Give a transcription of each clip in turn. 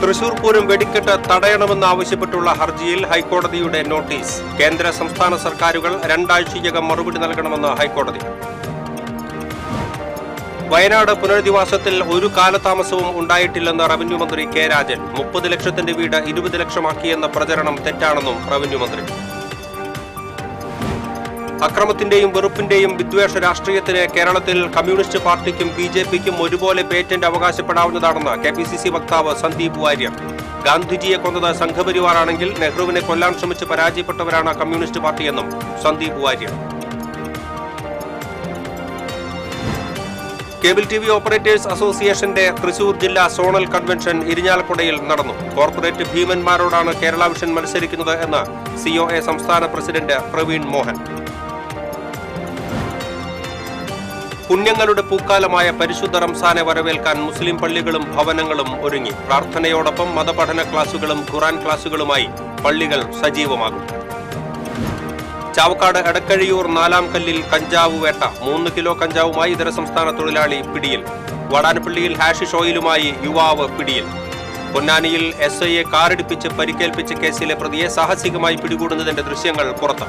തൃശൂർ പൂരം വെടിക്കെട്ട് തടയണമെന്നാവശ്യപ്പെട്ടുള്ള ഹർജിയിൽ ഹൈക്കോടതിയുടെ നോട്ടീസ്. കേന്ദ്ര സംസ്ഥാന സർക്കാരുകൾ 2 ആഴ്ചയ്ക്കകം മറുപടി നൽകണമെന്ന് ഹൈക്കോടതി. വയനാട് പുനരധിവാസത്തിൽ ഒരു കാലതാമസവും ഉണ്ടായിട്ടില്ലെന്ന് റവന്യൂ മന്ത്രി കെ രാജൻ. 30 ലക്ഷത്തിന്റെ വീട് 20 ലക്ഷമാക്കിയെന്ന പ്രചരണം തെറ്റാണെന്നും റവന്യൂ മന്ത്രി. അക്രമത്തിന്റെയും വെറുപ്പിന്റെയും വിദ്വേഷ രാഷ്ട്രീയത്തിന് കേരളത്തിൽ കമ്മ്യൂണിസ്റ്റ് പാർട്ടിക്കും BJPക്കും ഒരുപോലെ പേറ്റന്റ് അവകാശപ്പെടാവുന്നതാണെന്ന് KPCC വക്താവ് സന്ദീപ് വാര്യർ. ഗാന്ധിജിയെ കൊന്നത് സംഘപരിവാറാണെങ്കിൽ നെഹ്റുവിനെ കൊല്ലാൻ ശ്രമിച്ച് പരാജയപ്പെട്ടവരാണ് കമ്മ്യൂണിസ്റ്റ് പാർട്ടിയെന്നും Sandeep Warrier. Cable TV operators അസോസിയേഷന്റെ തൃശൂർ ജില്ലാ സോണൽ കൺവെൻഷൻ ഇരിഞ്ഞാലക്കുടയിൽ നടന്നു. കോർപ്പറേറ്റ് ഭീമന്മാരോടാണ് കേരള വിഷൻ മത്സരിക്കുന്നത് എന്ന് COA സംസ്ഥാന പ്രസിഡന്റ് പ്രവീൺ മോഹൻ. പുണ്യങ്ങളുടെ പൂക്കാലമായ പരിശുദ്ധ റംസാനെ വരവേൽക്കാൻ മുസ്ലിം പള്ളികളും ഭവനങ്ങളും ഒരുങ്ങി. പ്രാർത്ഥനയോടൊപ്പം മതപഠന ക്ലാസുകളും ഖുറാൻ ക്ലാസുകളുമായി പള്ളികൾ സജീവമാകും. ചാവക്കാട് എടക്കഴിയൂർ 4-ാം കല്ലിൽ കഞ്ചാവ് വേട്ട. 3 കിലോ കഞ്ചാവുമായി ഇതര സംസ്ഥാന തൊഴിലാളി പിടിയിൽ. വടാനപ്പള്ളിയിൽ ഹാഷിഷ് ഓയിലുമായി യുവാവ് പിടിയിൽ. പൊന്നാനിയിൽ SIയെ കാറിടിപ്പിച്ച് പരിക്കേൽപ്പിച്ച കേസിലെ പ്രതിയെ സാഹസികമായി പിടികൂടുന്നതിന്റെ ദൃശ്യങ്ങൾ പുറത്ത്.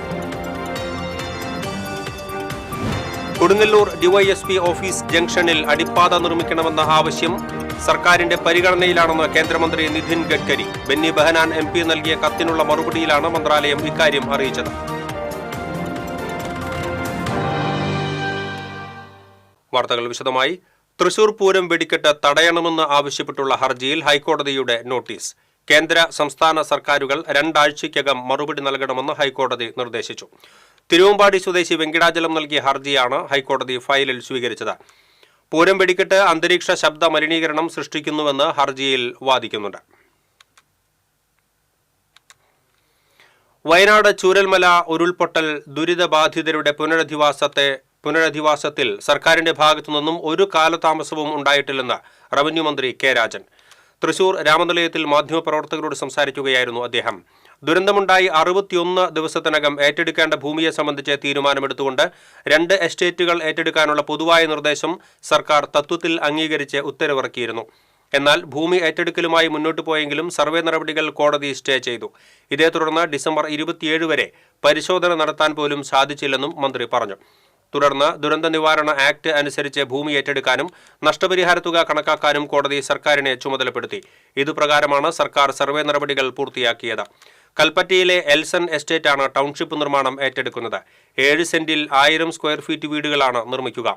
കൊടുങ്ങല്ലൂർ DYSP ഓഫീസ് ജംഗ്ഷനിൽ അടിപ്പാത നിർമ്മിക്കണമെന്ന ആവശ്യം സർക്കാരിന്റെ പരിഗണനയിലാണെന്ന് കേന്ദ്രമന്ത്രി നിതിൻ ഗഡ്കരി. ബെന്നി ബെഹനാൻ MP നൽകിയ കത്തിനുള്ള മറുപടിയിലാണ് മന്ത്രാലയം ഇക്കാര്യം അറിയിച്ചത്. വാർത്തകൾ വിശദമായി. തൃശൂർ പൂരം വെടിക്കെട്ട് തടയണമെന്ന് ആവശ്യപ്പെട്ടുള്ള ഹർജിയിൽ ഹൈക്കോടതിയുടെ നോട്ടീസ്. കേന്ദ്ര സംസ്ഥാന സർക്കാരുകൾ 2 ആഴ്ചയ്ക്കകം മറുപടി നൽകണമെന്ന് ഹൈക്കോടതി നിർദ്ദേശിച്ചു. തിരുവമ്പാടി സ്വദേശി വെങ്കിടാചലം നൽകിയ ഹർജിയാണ് ഹൈക്കോടതി ഫയലിൽ സ്വീകരിച്ചത്. പൂരം വെടിക്കെട്ട് അന്തരീക്ഷ ശബ്ദ മലിനീകരണം സൃഷ്ടിക്കുന്നുവെന്ന് ഹർജിയിൽ വാദിക്കുന്നുണ്ട്. വയനാട് ചൂരൽമല ഉരുൾപൊട്ടൽ ദുരിതബാധിതരുടെ പുനരധിവാസത്തിൽ സർക്കാരിന്റെ ഭാഗത്തുനിന്നും ഒരു കാലതാമസവും ഉണ്ടായിട്ടില്ലെന്ന് റവന്യൂ മന്ത്രി കെ രാജൻ. തൃശൂർ രാമനിലയത്തിൽ മാധ്യമപ്രവർത്തകരോട് സംസാരിക്കുകയായിരുന്നു അദ്ദേഹം. ദുരന്തമുണ്ടായി 61 ദിവസത്തിനകം ഏറ്റെടുക്കേണ്ട ഭൂമിയെ സംബന്ധിച്ച് തീരുമാനമെടുത്തുകൊണ്ട് 2 എസ്റ്റേറ്റുകൾ ഏറ്റെടുക്കാനുള്ള പൊതുവായ നിർദ്ദേശം സർക്കാർ തത്വത്തിൽ അംഗീകരിച്ച് ഉത്തരവിറക്കിയിരുന്നു. എന്നാൽ ഭൂമി ഏറ്റെടുക്കലുമായി മുന്നോട്ടു പോയെങ്കിലും സർവേ നടപടികൾ കോടതി സ്റ്റേ ചെയ്തു. ഇതേ തുടർന്ന് ഡിസംബർ 27 വരെ പരിശോധന നടത്താൻ പോലും സാധിച്ചില്ലെന്നും മന്ത്രി പറഞ്ഞു. തുടർന്ന് ദുരന്ത നിവാരണ ആക്ട് അനുസരിച്ച് ഭൂമി ഏറ്റെടുക്കാനും നഷ്ടപരിഹാര തുക കണക്കാക്കാനും കോടതി സർക്കാരിനെ ചുമതലപ്പെടുത്തി. ഇതുപ്രകാരമാണ് സർക്കാർ സർവേ നടപടികൾ പൂർത്തിയാക്കിയത്. കൽപ്പറ്റയിലെ എൽസൺ എസ്റ്റേറ്റാണ് ടൗൺഷിപ്പ് നിർമ്മാണം ഏറ്റെടുക്കുന്നത്. 7 സെന്റിൽ 1000 സ്ക്വയർ ഫീറ്റ് വീടുകളാണ് നിർമ്മിക്കുക.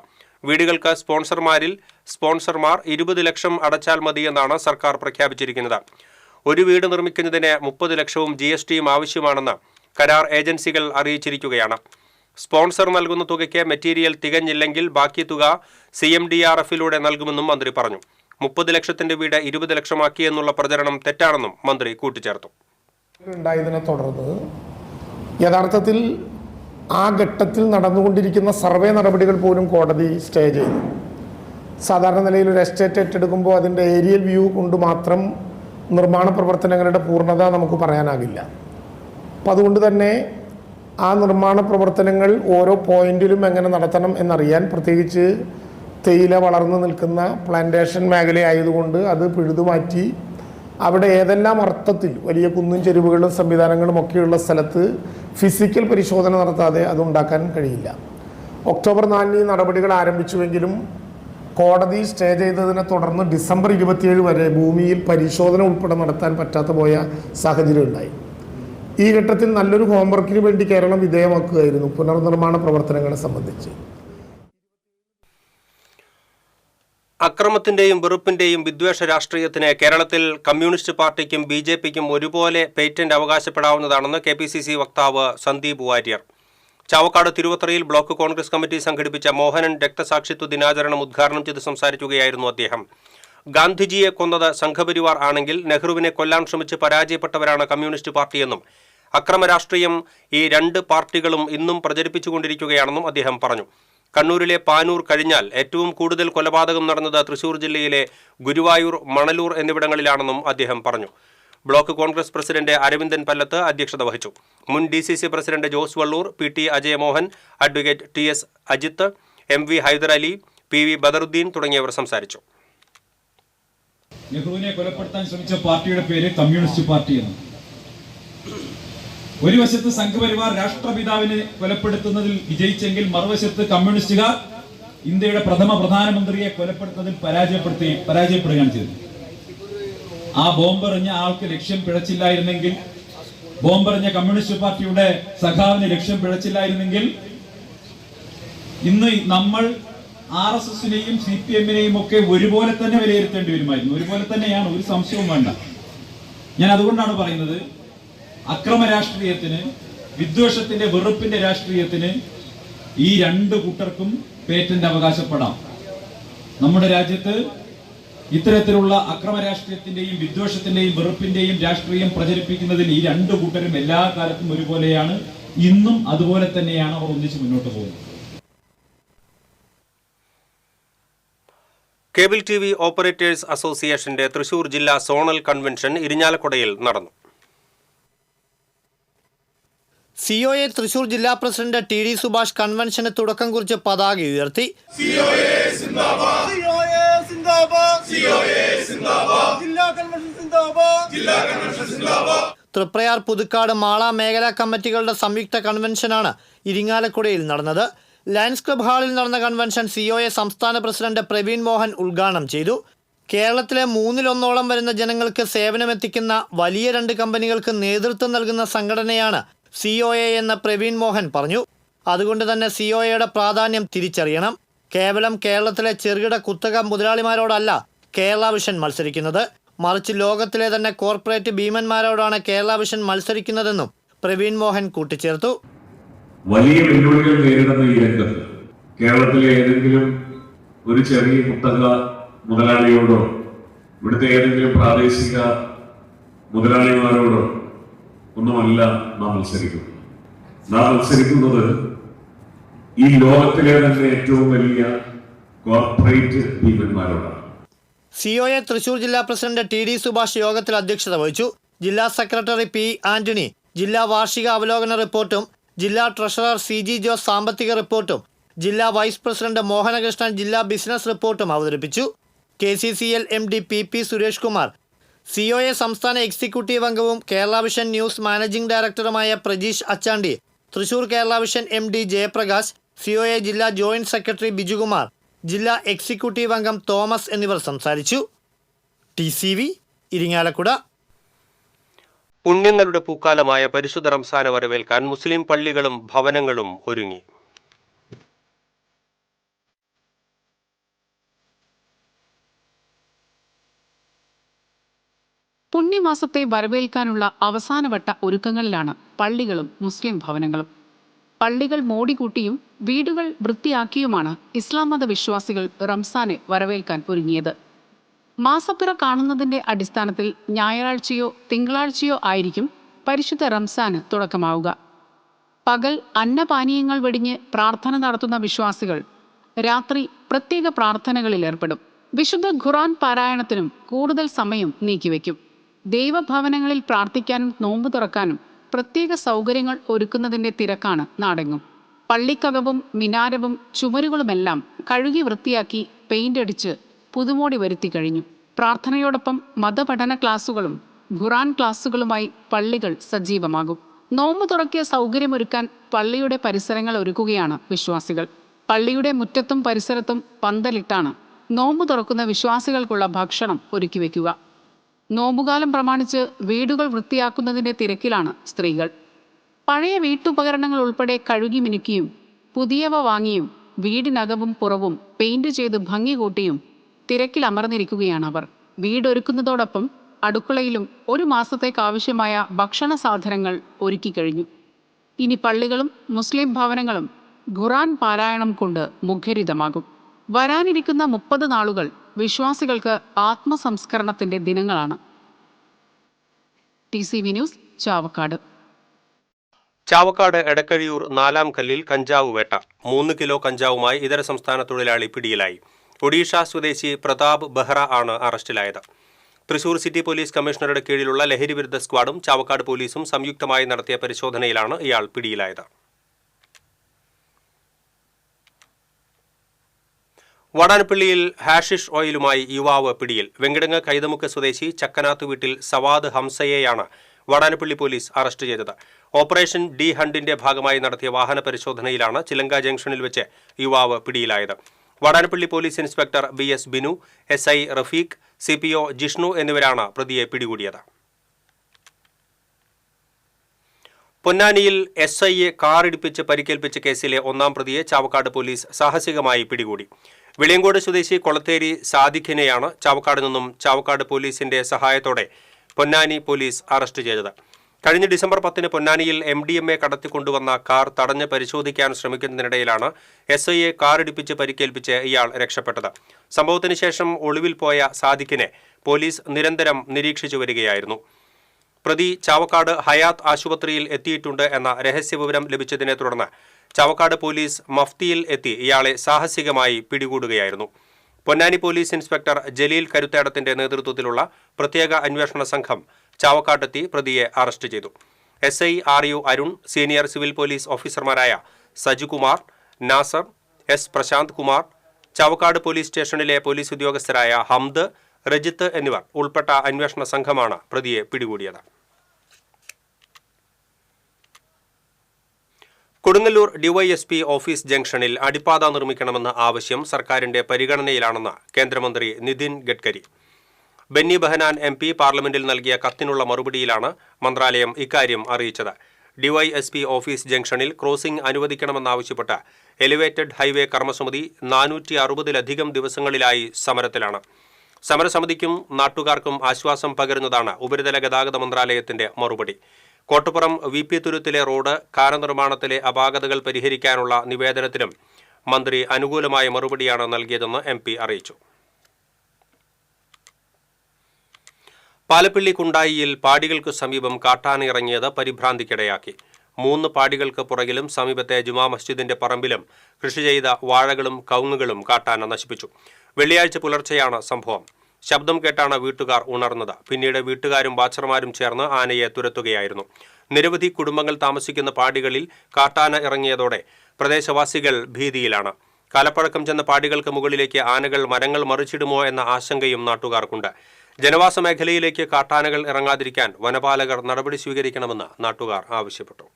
വീടുകൾക്ക് സ്പോൺസർമാർ 20 ലക്ഷം അടച്ചാൽ മതിയെന്നാണ് സർക്കാർ പ്രഖ്യാപിച്ചിരിക്കുന്നത്. ഒരു വീട് നിർമ്മിക്കുന്നതിന് 30 ലക്ഷവും GSTയും ആവശ്യമാണെന്ന് കരാർ ഏജൻസികൾ അറിയിച്ചിരിക്കുകയാണ്. സ്പോൺസർ നൽകുന്ന തുകയ്ക്ക് മെറ്റീരിയൽ തികഞ്ഞില്ലെങ്കിൽ ബാക്കി തുക CMDRFിലൂടെ നൽകുമെന്നും മന്ത്രി പറഞ്ഞു. 30 ലക്ഷത്തിന്റെ വീട് 20 ലക്ഷമാക്കിയെന്നുള്ള പ്രചരണം തെറ്റാണെന്നും മന്ത്രി കൂട്ടിച്ചേർത്തു. ഉണ്ടായതിനെ തുടർന്ന് യഥാർത്ഥത്തിൽ ആ ഘട്ടത്തിൽ നടന്നുകൊണ്ടിരിക്കുന്ന സർവേ നടപടികൾ പോലും കോടതി സ്റ്റേ ചെയ്തു. സാധാരണ നിലയിൽ ഒരു എസ്റ്റേറ്റ് ഏറ്റെടുക്കുമ്പോൾ അതിൻ്റെ ഏരിയൽ വ്യൂ കൊണ്ട് മാത്രം നിർമ്മാണ പ്രവർത്തനങ്ങളുടെ പൂർണ്ണത നമുക്ക് പറയാനാകില്ല. അപ്പം അതുകൊണ്ട് തന്നെ ആ നിർമ്മാണ പ്രവർത്തനങ്ങൾ ഓരോ പോയിന്റിലും എങ്ങനെ നടത്തണം എന്നറിയാൻ, പ്രത്യേകിച്ച് തേയില വളർന്നു നിൽക്കുന്ന പ്ലാന്റേഷൻ മേഖലയായതുകൊണ്ട് അത് പിഴുതുമാറ്റി അവിടെ ഏതെല്ലാം അർത്ഥത്തിൽ വലിയ കുന്നും ചെരുവുകളും സംവിധാനങ്ങളും ഒക്കെയുള്ള സ്ഥലത്ത് ഫിസിക്കൽ പരിശോധന നടത്താതെ അതുണ്ടാക്കാൻ കഴിയില്ല. ഒക്ടോബർ 4 നടപടികൾ ആരംഭിച്ചുവെങ്കിലും കോടതി സ്റ്റേ ചെയ്തതിനെ തുടർന്ന് ഡിസംബർ 27 വരെ ഭൂമിയിൽ പരിശോധന ഉൾപ്പെടെ നടത്താൻ പറ്റാതെ പോയ സാഹചര്യം ഉണ്ടായി. ഈ ഘട്ടത്തിൽ നല്ലൊരു ഹോംവർക്കിന് വേണ്ടി കേരളം വിധേയമാക്കുകയായിരുന്നു പുനർനിർമ്മാണ പ്രവർത്തനങ്ങളെ സംബന്ധിച്ച്. അക്രമത്തിന്റെയും വെറുപ്പിന്റെയും വിദ്വേഷ രാഷ്ട്രീയത്തിന് കേരളത്തിൽ കമ്മ്യൂണിസ്റ്റ് പാർട്ടിക്കും BJPക്കും ഒരുപോലെ പേറ്റന്റ് അവകാശപ്പെടാവുന്നതാണെന്ന് KPCC വക്താവ് സന്ദീപ് വാര്യർ. ചാവക്കാട് തിരുവത്രയിൽ ബ്ലോക്ക് കോൺഗ്രസ് കമ്മിറ്റി സംഘടിപ്പിച്ച മോഹനൻ രക്തസാക്ഷിത്വ ദിനാചരണം ഉദ്ഘാടനം ചെയ്ത് സംസാരിക്കുകയായിരുന്നു അദ്ദേഹം. ഗാന്ധിജിയെ കൊന്നത് സംഘപരിവാർ ആണെങ്കിൽ നെഹ്റുവിനെ കൊല്ലാൻ ശ്രമിച്ച് പരാജയപ്പെട്ടവരാണ് കമ്മ്യൂണിസ്റ്റ് പാർട്ടിയെന്നും അക്രമ രാഷ്ട്രീയം ഈ 2 പാർട്ടികളും ഇന്നും പ്രചരിപ്പിച്ചുകൊണ്ടിരിക്കുകയാണെന്നും അദ്ദേഹം പറഞ്ഞു. കണ്ണൂരിലെ പാനൂർ കഴിഞ്ഞാൽ ഏറ്റവും കൂടുതൽ കൊലപാതകം നടന്നത് തൃശൂർ ജില്ലയിലെ ഗുരുവായൂർ, മണലൂർ എന്നിവിടങ്ങളിലാണെന്നും അദ്ദേഹം പറഞ്ഞു. ബ്ലോക്ക് കോൺഗ്രസ് പ്രസിഡന്റ് അരവിന്ദൻ പല്ലത്ത് അധ്യക്ഷത വഹിച്ചു. മുൻ DCC president Jose Valloor, PT Ajayamohan, advocate TS Ajith, MV Haidar Ali, PV Badaruddin തുടങ്ങിയവർ സംസാരിച്ചു. നെഹ്റുവിനെ കൊലപ്പെടുത്താൻ ശ്രമിച്ച പാർട്ടിയുടെ പേര് കമ്മ്യൂണിസ്റ്റ് പാർട്ടി എന്ന്. ഒരു വശത്ത് സംഘപരിവാർ രാഷ്ട്രപിതാവിനെ കൊലപ്പെടുത്തുന്നതിൽ വിജയിച്ചെങ്കിൽ മറുവശത്ത് കമ്മ്യൂണിസ്റ്റുകാർ ഇന്ത്യയുടെ പ്രഥമ പ്രധാനമന്ത്രിയെ കൊലപ്പെടുത്തുന്നതിൽ പരാജയപ്പെടുകയാണ് ചെയ്തത്. ആ ബോംബെറിഞ്ഞ ആൾക്ക് ലക്ഷ്യം പിഴച്ചില്ലായിരുന്നെങ്കിൽ, ബോംബെറിഞ്ഞ കമ്മ്യൂണിസ്റ്റ് പാർട്ടിയുടെ സഖാവിന് ലക്ഷ്യം പിഴച്ചില്ലായിരുന്നെങ്കിൽ ഇന്ന് നമ്മൾ RSSനെയും CPMനെയും ഒക്കെ ഒരുപോലെ തന്നെ വിലയിരുത്തേണ്ടി വരുമായിരുന്നു. ഒരുപോലെ തന്നെയാണ്, ഒരു സംശയവും വേണ്ട. ഞാൻ അതുകൊണ്ടാണ് പറയുന്നത്, അക്രമ രാഷ്ട്രീയത്തിന്, വിദ്വേഷത്തിന്റെ വെറുപ്പിന്റെ രാഷ്ട്രീയത്തിന് ഈ രണ്ട് കൂട്ടർക്കും പേറ്റന്റ് അവകാശപ്പെടാം. നമ്മുടെ രാജ്യത്ത് ഇത്തരത്തിലുള്ള അക്രമ രാഷ്ട്രീയത്തിന്റെയും വിദ്വേഷത്തിന്റെയും വെറുപ്പിന്റെയും രാഷ്ട്രീയം പ്രചരിപ്പിക്കുന്നതിൽ ഈ രണ്ട് കൂട്ടരും എല്ലാ കാലത്തും ഒരുപോലെയാണ്. ഇന്നും അതുപോലെ തന്നെയാണ് അവർ ഒന്നിച്ച് മുന്നോട്ട് പോകുന്നത്. കേബിൾ TV ഓപ്പറേറ്റേഴ്സ് അസോസിയേഷന്റെ തൃശൂർ ജില്ലാ സോണൽ കൺവെൻഷൻ ഇരിഞ്ഞാലക്കുടയിൽ നടന്നു. COA തൃശൂർ ജില്ലാ പ്രസിഡന്റ് TD സുഭാഷ് കൺവെൻഷന് തുടക്കം കുറിച്ച് പതാക ഉയർത്തി. തൃപ്രയാർ, പുതുക്കാട്, മാള മേഖലാ കമ്മിറ്റികളുടെ സംയുക്ത കൺവെൻഷനാണ് ഇരിങ്ങാലക്കുടയിൽ നടന്നത്. ലയൺസ് ക്ലബ് ഹാളിൽ നടന്ന കൺവെൻഷൻ COA സംസ്ഥാന പ്രസിഡന്റ് പ്രവീൺ മോഹൻ ഉദ്ഘാടനം ചെയ്തു. കേരളത്തിലെ 1/3 വരുന്ന ജനങ്ങൾക്ക് സേവനമെത്തിക്കുന്ന വലിയ 2 കമ്പനികൾക്ക് നേതൃത്വം നൽകുന്ന സംഘടനയാണ് COA എന്ന് പ്രവീൺ മോഹൻ പറഞ്ഞു. അതുകൊണ്ട് തന്നെ COAയുടെ പ്രാധാന്യം തിരിച്ചറിയണം. കേവലം കേരളത്തിലെ ചെറുകിട കുത്തക മുതലാളിമാരോടല്ല കേരള വിഷൻ മത്സരിക്കുന്നത്, മറിച്ച് ലോകത്തിലെ തന്നെ കോർപ്പറേറ്റ് ഭീമന്മാരോടാണ് കേരള വിഷൻ മത്സരിക്കുന്നതെന്നും പ്രവീൺ മോഹൻ കൂട്ടിച്ചേർത്തു. വലിയ വെല്ലുവിളികൾ നേരിടുന്ന ഈ രംഗത്ത് കേരളത്തിലെ ഏതെങ്കിലും ഒരു ചെറിയ കുത്തക മുതലാളിയോടോ ഇവിടുത്തെ ഏതെങ്കിലും പ്രാദേശിക മുതലാളിമാരോടോ ഒന്നുമല്ല നാം മത്സരിക്കുന്നത്. നാം മത്സരിക്കുന്നത് ഈ ലോകത്തിലെ തന്നെ ഏറ്റവും വലിയ കോർപ്പറേറ്റ് ഭീമന്മാരോടാണ്. COA തൃശൂർ ജില്ലാ പ്രസിഡന്റ് TD സുഭാഷ് യോഗത്തിൽ അധ്യക്ഷത വഹിച്ചു. ജില്ലാ സെക്രട്ടറി P. ആന്റണി ജില്ലാ വാർഷിക അവലോകന റിപ്പോർട്ടും ജില്ലാ ട്രഷറർ CG ജോസ് സാമ്പത്തിക റിപ്പോർട്ടും ജില്ലാ വൈസ് പ്രസിഡന്റ് മോഹനകൃഷ്ണൻ ജില്ലാ ബിസിനസ് റിപ്പോർട്ടും അവതരിപ്പിച്ചു. KCCL MD PP Suresh Kumar, COA സംസ്ഥാന എക്സിക്യൂട്ടീവ് അംഗവും കേരള വിഷൻ ന്യൂസ് മാനേജിംഗ് ഡയറക്ടറുമായ Prajeesh Achandi, Thrissur Kerala vision MD Jayaprakash, COA ജില്ലാ ജോയിന്റ് സെക്രട്ടറി ബിജുകുമാർ, ജില്ലാ എക്സിക്യൂട്ടീവ് അംഗം തോമസ് എന്നിവർ സംസാരിച്ചു. TCV ഇരിങ്ങാലക്കുട. പുണ്യങ്ങളുടെ പൂക്കാലമായ പരിശുദ്ധ റംസാനെ വരവേൽക്കാൻ മുസ്ലിം പള്ളികളും ഭവനങ്ങളും ഒരുങ്ങി. പുണ്യമാസത്തെ വരവേൽക്കാനുള്ള അവസാനവട്ട ഒരുക്കങ്ങളിലാണ് പള്ളികളും മുസ്ലിം ഭവനങ്ങളും. പള്ളികൾ മോടികൂട്ടിയും വീടുകൾ വൃത്തിയാക്കിയുമാണ് ഇസ്ലാം മത വിശ്വാസികൾ റംസാനെ വരവേൽക്കാൻ ഒരുങ്ങിയത്. മാസപ്പിറ കാണുന്നതിന്റെ അടിസ്ഥാനത്തിൽ ഞായറാഴ്ചയോ തിങ്കളാഴ്ചയോ ആയിരിക്കും പരിശുദ്ധ റംസാന് തുടക്കമാവുക. പകൽ അന്നപാനീയങ്ങൾ വെടിഞ്ഞ് പ്രാർത്ഥന നടത്തുന്ന വിശ്വാസികൾ രാത്രി പ്രത്യേക പ്രാർത്ഥനകളിൽ ഏർപ്പെടും. വിശുദ്ധ ഖുർആൻ പാരായണത്തിനും കൂടുതൽ സമയം നീക്കിവെക്കും. ദൈവഭവനങ്ങളിൽ പ്രാർത്ഥിക്കാനും നോമ്പ് തുറക്കാനും പ്രത്യേക സൗകര്യങ്ങൾ ഒരുക്കുന്നതിന്റെ തിരക്കാണ് നാടെങ്ങും. പള്ളിക്കകവും മിനാരവും ചുമരുകളുമെല്ലാം കഴുകി വൃത്തിയാക്കി പെയിന്റ് അടിച്ച് പുതുമോടി വരുത്തി കഴിഞ്ഞു. പ്രാർത്ഥനയോടൊപ്പം മതപഠന ക്ലാസുകളും ഖുർആൻ ക്ലാസുകളുമായി പള്ളികൾ സജീവമാകും. നോമ്പ് തുറക്കിയ സൗകര്യമൊരുക്കാൻ പള്ളിയുടെ പരിസരങ്ങൾ ഒരുക്കുകയാണ് വിശ്വാസികൾ. പള്ളിയുടെ മുറ്റത്തും പരിസരത്തും പന്തലിട്ടാണ് നോമ്പ് തുറക്കുന്ന വിശ്വാസികൾക്കുള്ള ഭക്ഷണം ഒരുക്കിവെക്കുക. നോമ്പുകാലം പ്രമാണിച്ച് വീടുകൾ വൃത്തിയാക്കുന്നതിന്റെ തിരക്കിലാണ് സ്ത്രീകൾ. പഴയ വീട്ടുപകരണങ്ങൾ ഉൾപ്പെടെ കഴുകി മിനുക്കിയും പുതിയവ വാങ്ങിയും വീടിനകവും പുറവും പെയിന്റ് ചെയ്ത് ഭംഗി കൂട്ടിയും തിരക്കിൽ അമർന്നിരിക്കുകയാണ് അവർ. വീടൊരുക്കുന്നതോടൊപ്പം അടുക്കളയിലും 1 മാസത്തേക്ക് ആവശ്യമായ ഭക്ഷണ സാധനങ്ങൾ ഒരുക്കി കഴിഞ്ഞു. ഇനി പള്ളികളും മുസ്ലിം ഭവനങ്ങളും ഖുർആൻ പാരായണം കൊണ്ട് മുഖരിതമാകും. വരാനിരിക്കുന്ന 30 നാളുകൾ വിശ്വാസികൾക്ക് ആത്മസംസ്കരണത്തിന്റെ ദിനങ്ങളാണ്. TCV news, Chavakkad. ചാവക്കാട് എടക്കഴിയൂർ 4-ാം കല്ലിൽ കഞ്ചാവ് വേട്ട. 3 കിലോ കഞ്ചാവുമായി ഇതര സംസ്ഥാന തൊഴിലാളി പിടിയിലായി. ഒഡീഷ സ്വദേശി പ്രതാപ് ബെഹ്റ ആണ് അറസ്റ്റിലായത്. തൃശൂർ സിറ്റി പോലീസ് കമ്മീഷണറുടെ കീഴിലുള്ള ലഹരിവിരുദ്ധ സ്ക്വാഡും ചാവക്കാട് പോലീസും സംയുക്തമായി നടത്തിയ പരിശോധനയിലാണ് ഇയാൾ പിടിയിലായത്. വടാനപ്പള്ളിയിൽ ഹാഷിഷ് ഓയിലുമായി യുവാവ് പിടിയിൽ. വെങ്കിടങ്ങ് കൈതമുക്ക് സ്വദേശി ചക്കനാത്ത് വീട്ടിൽ സവാദ് ഹംസയെയാണ് വടാനപ്പള്ളി പോലീസ് അറസ്റ്റ് ചെയ്തത്. ഓപ്പറേഷൻ ഡി ഹണ്ടിന്റെ ഭാഗമായി നടത്തിയ വാഹന പരിശോധനയിലാണ് ചിലങ്ക ജംഗ്ഷനിൽ വെച്ച് യുവാവ് പിടിയിലായത്. Vadanappally police inspector BS Binu, SI Rafeeq, CPO Jishnu എന്നിവരാണ് പ്രതിയെ പിടികൂടിയത്. പൊന്നാനിയിൽ SIയെ കാറിടിപ്പിച്ച് പരിക്കേൽപ്പിച്ച കേസിലെ ഒന്നാം പ്രതിയെ ചാവക്കാട് പോലീസ് സാഹസികമായി പിടികൂടി. വെളിയങ്കോട് സ്വദേശി കൊളത്തേരി സാദിഖിനെയാണ് ചാവക്കാട് നിന്നും ചാവക്കാട് പോലീസിന്റെ സഹായത്തോടെ പൊന്നാനി പോലീസ് അറസ്റ്റ് ചെയ്തത്. കഴിഞ്ഞ ഡിസംബർ 10 പൊന്നാനിയിൽ MDMA കടത്തിക്കൊണ്ടുവന്ന കാർ തടഞ്ഞ് പരിശോധിക്കാൻ ശ്രമിക്കുന്നതിനിടയിലാണ് SIയെ കാറിടിപ്പിച്ച് പരിക്കേൽപ്പിച്ച് ഇയാൾ രക്ഷപ്പെട്ടത്. സംഭവത്തിന് ശേഷം ഒളിവിൽ പോയ സാദിഖിനെ പോലീസ് നിരന്തരം നിരീക്ഷിച്ചു വരികയായിരുന്നു. പ്രതി ചാവക്കാട് ഹയാത്ത് ആശുപത്രിയിൽ എത്തിയിട്ടുണ്ട് എന്ന രഹസ്യവിവരം ലഭിച്ചതിനെ തുടർന്ന് ചാവക്കാട് പോലീസ് മഫ്തിയിൽ എത്തി ഇയാളെ സാഹസികമായി പിടികൂടുകയായിരുന്നു. പൊന്നാനി പോലീസ് ഇൻസ്പെക്ടർ ജലീൽ കരുത്തേടത്തിന്റെ നേതൃത്വത്തിലുള്ള പ്രത്യേക അന്വേഷണ സംഘം ചാവക്കാട്ടെത്തി പ്രതിയെ അറസ്റ്റ് ചെയ്തു. SI RU Arun, senior civil police ഓഫീസർമാരായ സജികുമാർ, നാസർ, S പ്രശാന്ത് കുമാർ, ചാവക്കാട് പോലീസ് സ്റ്റേഷനിലെ പോലീസ് ഉദ്യോഗസ്ഥരായ ഹംദ്, രജിത്ത് എന്നിവർ ഉൾപ്പെട്ട അന്വേഷണ സംഘമാണ് പ്രതിയെ പിടികൂടിയത്. കൊടുങ്ങല്ലൂർ DYSP ഓഫീസ് ജംഗ്ഷനിൽ അടിപ്പാത നിർമ്മിക്കണമെന്ന ആവശ്യം സർക്കാരിന്റെ പരിഗണനയിലാണെന്ന് കേന്ദ്രമന്ത്രി നിതിൻ ഗഡ്കരി. ബെന്നി ബെഹനാൻ MP പാർലമെന്റിൽ നൽകിയ കത്തിനുള്ള മറുപടിയിലാണ് മന്ത്രാലയം ഇക്കാര്യം അറിയിച്ചത്. DYSP ഓഫീസ് ജംഗ്ഷനിൽ ക്രോസിംഗ് അനുവദിക്കണമെന്നാവശ്യപ്പെട്ട് എലിവേറ്റഡ് ഹൈവേ കർമ്മസമിതി 460-ലധികം ദിവസങ്ങളിലായി സമരത്തിലാണ്. സമരസമിതിക്കും നാട്ടുകാർക്കും ആശ്വാസം പകരുന്നതാണ് ഉപരിതല ഗതാഗത മന്ത്രാലയത്തിന്റെ മറുപടി. കോട്ടപ്പുറം VP തുരുത്തിലെ റോഡ് കാലനിർമ്മാണത്തിലെ അപാകതകൾ പരിഹരിക്കാനുള്ള നിവേദനത്തിനും മന്ത്രി അനുകൂലമായ മറുപടിയാണ് നൽകിയതെന്ന് MP അറിയിച്ചു. പാലപ്പിള്ളി കുണ്ടായിയിൽ പാടികൾക്ക് സമീപം കാട്ടാന ഇറങ്ങിയത് പരിഭ്രാന്തിക്കിടയാക്കി. 3 പാടികൾക്ക് പുറകിലും സമീപത്തെ ജുമാ മസ്ജിദിന്റെ പറമ്പിലും കൃഷി ചെയ്ത വാഴകളും കവുങ്ങുകളും കാട്ടാന നശിപ്പിച്ചു. വെള്ളിയാഴ്ച പുലർച്ചെയാണ് സംഭവം. ശബ്ദം കേട്ടാണ് വീട്ടുകാർ ഉണർന്നത്. പിന്നീട് വീട്ടുകാരും വാച്ചർമാരും ചേർന്ന് ആനയെ തുരത്തുകയായിരുന്നു. നിരവധി കുടുംബങ്ങൾ താമസിക്കുന്ന പാടികളിൽ കാട്ടാന ഇറങ്ങിയതോടെ പ്രദേശവാസികൾ ഭീതിയിലാണ്. കാലപ്പഴക്കം ചെന്ന പാടികൾക്ക് മുകളിലേക്ക് ആനകൾ മരങ്ങൾ മറിച്ചിടുമോ എന്ന ആശങ്കയും നാട്ടുകാർക്കുണ്ട്. ജനവാസ മേഖലയിലേക്ക് കാട്ടാനകൾ ഇറങ്ങാതിരിക്കാൻ വനപാലകർ നടപടി സ്വീകരിക്കണമെന്ന് നാട്ടുകാർ ആവശ്യപ്പെട്ടു.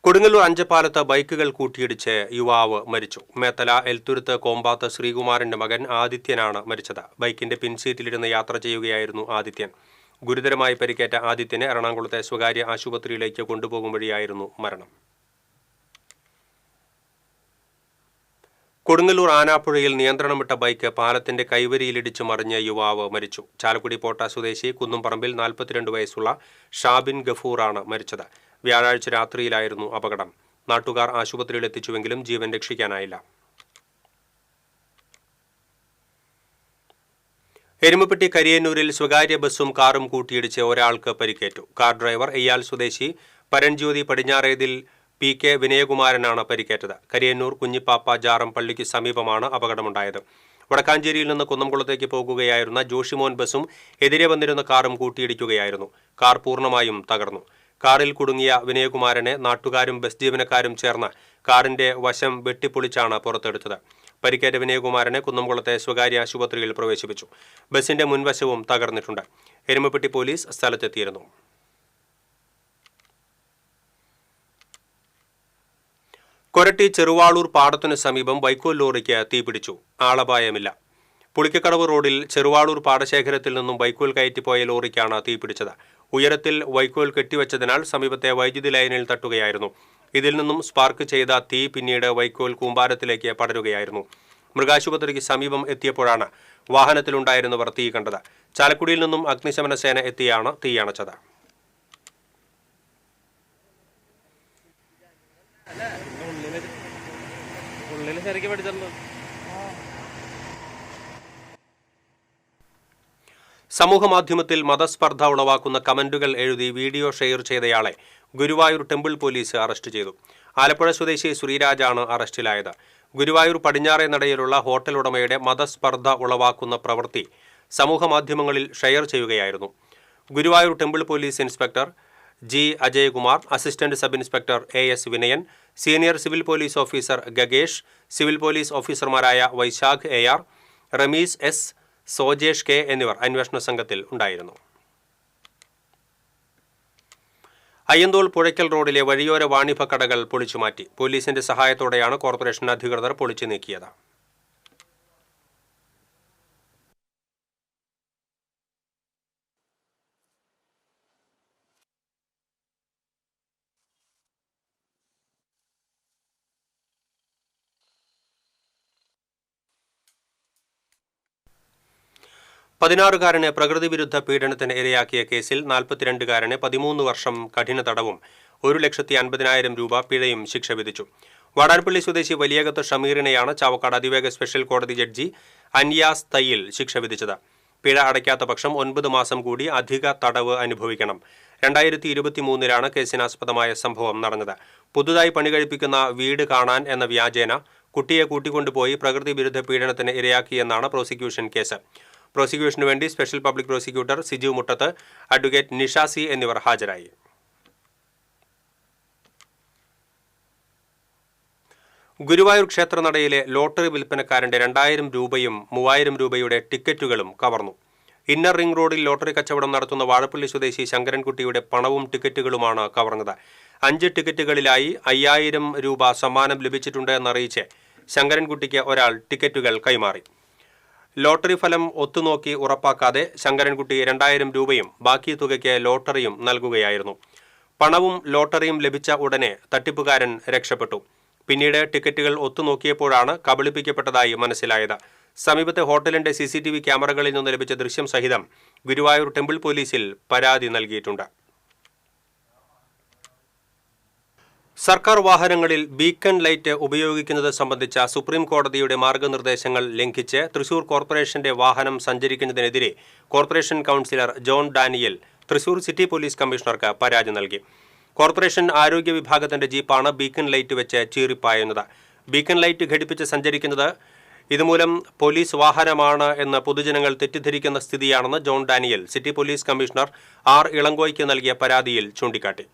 കൊടുങ്ങല്ലൂർ അഞ്ചപ്പാലത്ത് ബൈക്കുകൾ കൂട്ടിയിടിച്ച് യുവാവ് മരിച്ചു. മേത്തല എൽത്തുരുത്ത് കോമ്പാത്ത് ശ്രീകുമാറിന്റെ മകൻ ആദിത്യനാണ് മരിച്ചത്. ബൈക്കിന്റെ പിൻസീറ്റിലിരുന്ന് യാത്ര ചെയ്യുകയായിരുന്നു ആദിത്യൻ. ഗുരുതരമായി പരിക്കേറ്റ ആദിത്യനെ എറണാകുളത്തെ സ്വകാര്യ ആശുപത്രിയിലേക്ക് കൊണ്ടുപോകും വഴിയായിരുന്നു മരണം. കൊടുങ്ങല്ലൂർ ആനാപ്പുഴയിൽ നിയന്ത്രണം വിട്ട ബൈക്ക് പാലത്തിന്റെ കൈവരിയിലിടിച്ച് മറിഞ്ഞ യുവാവ് മരിച്ചു. ചാലക്കുടി പോട്ട സ്വദേശി കുന്നുംപറമ്പിൽ 42 വയസ്സുള്ള ഷാബിൻ ഗഫൂറാണ് മരിച്ചത്. വ്യാഴാഴ്ച രാത്രിയിലായിരുന്നു അപകടം. നാട്ടുകാർ ആശുപത്രിയിൽ എത്തിച്ചുവെങ്കിലും ജീവൻ രക്ഷിക്കാനായില്ല. എരുമപ്പെട്ടി കരിയന്നൂരിൽ സ്വകാര്യ ബസ്സും കാറും കൂട്ടിയിടിച്ച് ഒരാൾക്ക് പരിക്കേറ്റു. കാർ ഡ്രൈവർ എയ്യാൽ സ്വദേശി പരൺജ്യോതി പടിഞ്ഞാറേതിൽ PK വിനയകുമാരനാണ് പരിക്കേറ്റത്. കരിയന്നൂർ കുഞ്ഞിപ്പാപ്പ ജാറം പള്ളിക്ക് സമീപമാണ് അപകടമുണ്ടായത്. വടക്കാഞ്ചേരിയിൽ നിന്ന് കുന്നംകുളത്തേക്ക് പോകുകയായിരുന്ന ജോഷിമോൻ ബസ്സും എതിരെ വന്നിരുന്ന കാറും കൂട്ടിയിടിക്കുകയായിരുന്നു. കാർ പൂർണ്ണമായും തകർന്നു. കാറിൽ കുടുങ്ങിയ വിനയകുമാരനെ നാട്ടുകാരും ബസ് ജീവനക്കാരും ചേർന്ന് കാറിന്റെ വശം വെട്ടിപ്പൊളിച്ചാണ് പുറത്തെടുത്തത്. പരിക്കേറ്റ വിനയകുമാരനെ കുന്നംകുളത്തെ സ്വകാര്യ ആശുപത്രിയിൽ പ്രവേശിപ്പിച്ചു. ബസിന്റെ മുൻവശവും തകർന്നിട്ടുണ്ട്. എരുമപ്പെട്ടി പോലീസ് സ്ഥലത്തെത്തിയിരുന്നു. കൊരട്ടി ചെറുവാളൂർ പാടത്തിനു സമീപം വൈക്കോൽ ലോറിക്ക് തീപിടിച്ചു. ആളപായമില്ല. പുളിക്കക്കടവ് റോഡിൽ ചെറുവാളൂർ പാടശേഖരത്തിൽ നിന്നും വൈക്കോൽ കയറ്റിപ്പോയ ലോറിക്കാണ് തീപിടിച്ചത്. ഉയരത്തിൽ വൈക്കോൽ കെട്ടിവെച്ചതിനാൽ സമീപത്തെ വൈദ്യുതി ലൈനിൽ തട്ടുകയായിരുന്നു. ഇതിൽ നിന്നും സ്പാർക്ക് ചെയ്ത തീ പിന്നീട് വൈക്കോൽ കൂമ്പാരത്തിലേക്ക് പടരുകയായിരുന്നു. മൃഗാശുപത്രിക്ക് സമീപം എത്തിയപ്പോഴാണ് വാഹനത്തിലുണ്ടായിരുന്നവർ തീ കണ്ടത്. ചാലക്കുടിയിൽ നിന്നും അഗ്നിശമന സേന എത്തിയാണ് തീയണച്ചത്. സമൂഹമാധ്യമത്തിൽ മതസ്പർദ്ധ ഉളവാക്കുന്ന കമന്റുകൾ എഴുതി വീഡിയോ ഷെയർ ചെയ്തയാളെ ഗുരുവായൂർ ടെമ്പിൾ പോലീസ് അറസ്റ്റ് ചെയ്തു. ആലപ്പുഴ സ്വദേശി ശ്രീരാജാണ് അറസ്റ്റിലായത്. ഗുരുവായൂർ പടിഞ്ഞാറേ നടയിലുള്ള ഹോട്ടൽ ഉടമയുടെ മതസ്പർദ്ധ ഉളവാക്കുന്ന പ്രവൃത്തി സമൂഹമാധ്യമങ്ങളിൽ ഷെയർ ചെയ്യുകയായിരുന്നു. Guruvayur temple police inspector G Ajayakumar, assistant sub inspector AS Vinayan, senior civil police officer Gagesh, civil police ഓഫീസർമാരായ Vaishakh AR, Ramees S, സോജേഷ് K എന്നിവർ അന്വേഷണ സംഘത്തിൽ ഉണ്ടായിരുന്നു. അയ്യന്തോൾ പുഴയ്ക്കൽ റോഡിലെ വഴിയോര വാണിഭ കടകൾ പൊളിച്ചുമാറ്റി. പോലീസിന്റെ സഹായത്തോടെയാണ് കോർപ്പറേഷൻ അധികൃതർ പൊളിച്ചു നീക്കിയത്. പതിനാറുകാരനെ പ്രകൃതി വിരുദ്ധ പീഡനത്തിന് ഇരയാക്കിയ കേസിൽ 42കാരന് 13 വർഷം കഠിന തടവും 1,50,000 രൂപ പിഴയും ശിക്ഷ വിധിച്ചു. വാടാനപ്പള്ളി സ്വദേശി വലിയകത്ത് ഷമീറിനെയാണ് ചാവക്കാട് അതിവേഗ സ്പെഷ്യൽ കോടതി ജഡ്ജി അൻയാസ് തയ്യിൽ ശിക്ഷ വിധിച്ചത്. പിഴ അടയ്ക്കാത്ത പക്ഷം 9 മാസം കൂടി അധിക തടവ് അനുഭവിക്കണം. 2023 കേസിനാസ്പദമായ സംഭവം നടന്നത്. പുതുതായി പണി കഴിപ്പിക്കുന്ന വീട് കാണാൻ എന്ന വ്യാജേന കുട്ടിയെ കൂട്ടിക്കൊണ്ടുപോയി പ്രകൃതി വിരുദ്ധ പീഡനത്തിന് ഇരയാക്കിയെന്നാണ് പ്രോസിക്യൂഷൻ കേസ്. പ്രോസിക്യൂഷനു വേണ്ടി special public prosecutor Siju Muttath, advocate Nishasi എന്നിവർ ഹാജരായി. ഗുരുവായൂർ ക്ഷേത്രനടയിലെ ലോട്ടറി വിൽപ്പനക്കാരന്റെ 2000 രൂപയും 3000 രൂപയുടെ ടിക്കറ്റുകളും കവർന്നു. ഇന്നർ റിംഗ് റോഡിൽ ലോട്ടറി കച്ചവടം നടത്തുന്ന വാഴപ്പള്ളി സ്വദേശി ശങ്കരൻകുട്ടിയുടെ പണവും ടിക്കറ്റുകളുമാണ് കവർന്നത്. 5 ടിക്കറ്റുകളിലായി 5000 രൂപ സമ്മാനം ലഭിച്ചിട്ടുണ്ട് എന്നറിയിച്ച് ശങ്കരൻകുട്ടിക്ക് ഒരാൾ ടിക്കറ്റുകൾ കൈമാറി. ലോട്ടറി ഫലം ഒത്തുനോക്കി ഉറപ്പാക്കാതെ ശങ്കരൻകുട്ടി 2000 രൂപയും ബാക്കി തുകയ്ക്ക് ലോട്ടറിയും നൽകുകയായിരുന്നു. പണവും ലോട്ടറിയും ലഭിച്ച ഉടനെ തട്ടിപ്പുകാരൻ രക്ഷപ്പെട്ടു. പിന്നീട് ടിക്കറ്റുകൾ ഒത്തുനോക്കിയപ്പോഴാണ് കബളിപ്പിക്കപ്പെട്ടതായി മനസ്സിലായത്. സമീപത്തെ ഹോട്ടലിന്റെ CCTV ക്യാമറകളിൽ നിന്ന് ലഭിച്ച ദൃശ്യം സഹിതം ഗുരുവായൂർ ടെമ്പിൾ പോലീസിൽ പരാതി നൽകിയിട്ടുണ്ട്. സർക്കാർ വാഹനങ്ങളിൽ ബീക്കൺ ലൈറ്റ് ഉപയോഗിക്കുന്നത് സംബന്ധിച്ച സുപ്രീം കോടതിയുടെ മാർഗനിർദ്ദേശങ്ങൾ ലംഘിച്ച് തൃശൂർ കോർപ്പറേഷന്റെ വാഹനം സഞ്ചരിക്കുന്നതിനെതിരെ corporation councillor John Daniel Thrissur city police കമ്മീഷണർക്ക് പരാതി നൽകി. കോർപ്പറേഷൻ ആരോഗ്യ വിഭാഗത്തിന്റെ ജീപ്പാണ് ബീക്കൺ ലൈറ്റ് വെച്ച് ചീറിപ്പായുന്നത്. ബീക്കൺ ലൈറ്റ് ഘടിപ്പിച്ച് സഞ്ചരിക്കുന്നത് ഇതുമൂലം പോലീസ് വാഹനമാണ് എന്ന് പൊതുജനങ്ങൾ തെറ്റിദ്ധരിക്കുന്ന സ്ഥിതിയാണെന്ന് John Daniel city police commissioner R. ഇളങ്കോയ്ക്ക് നൽകിയ പരാതിയിൽ ചൂണ്ടിക്കാട്ടി.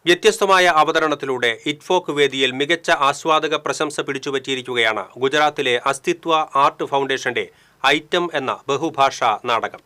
വ്യത്യസ്തമായ അവതരണത്തിലൂടെ ഇറ്റ്ഫോക്ക് വേദിയിൽ മികച്ച ആസ്വാദക പ്രശംസ പിടിച്ചുപറ്റിയിരിക്കുകയാണ് ഗുജറാത്തിലെ അസ്തിത്വ ആർട്ട് ഫൗണ്ടേഷന്റെ ഐറ്റം എന്ന ബഹുഭാഷാ നാടകം.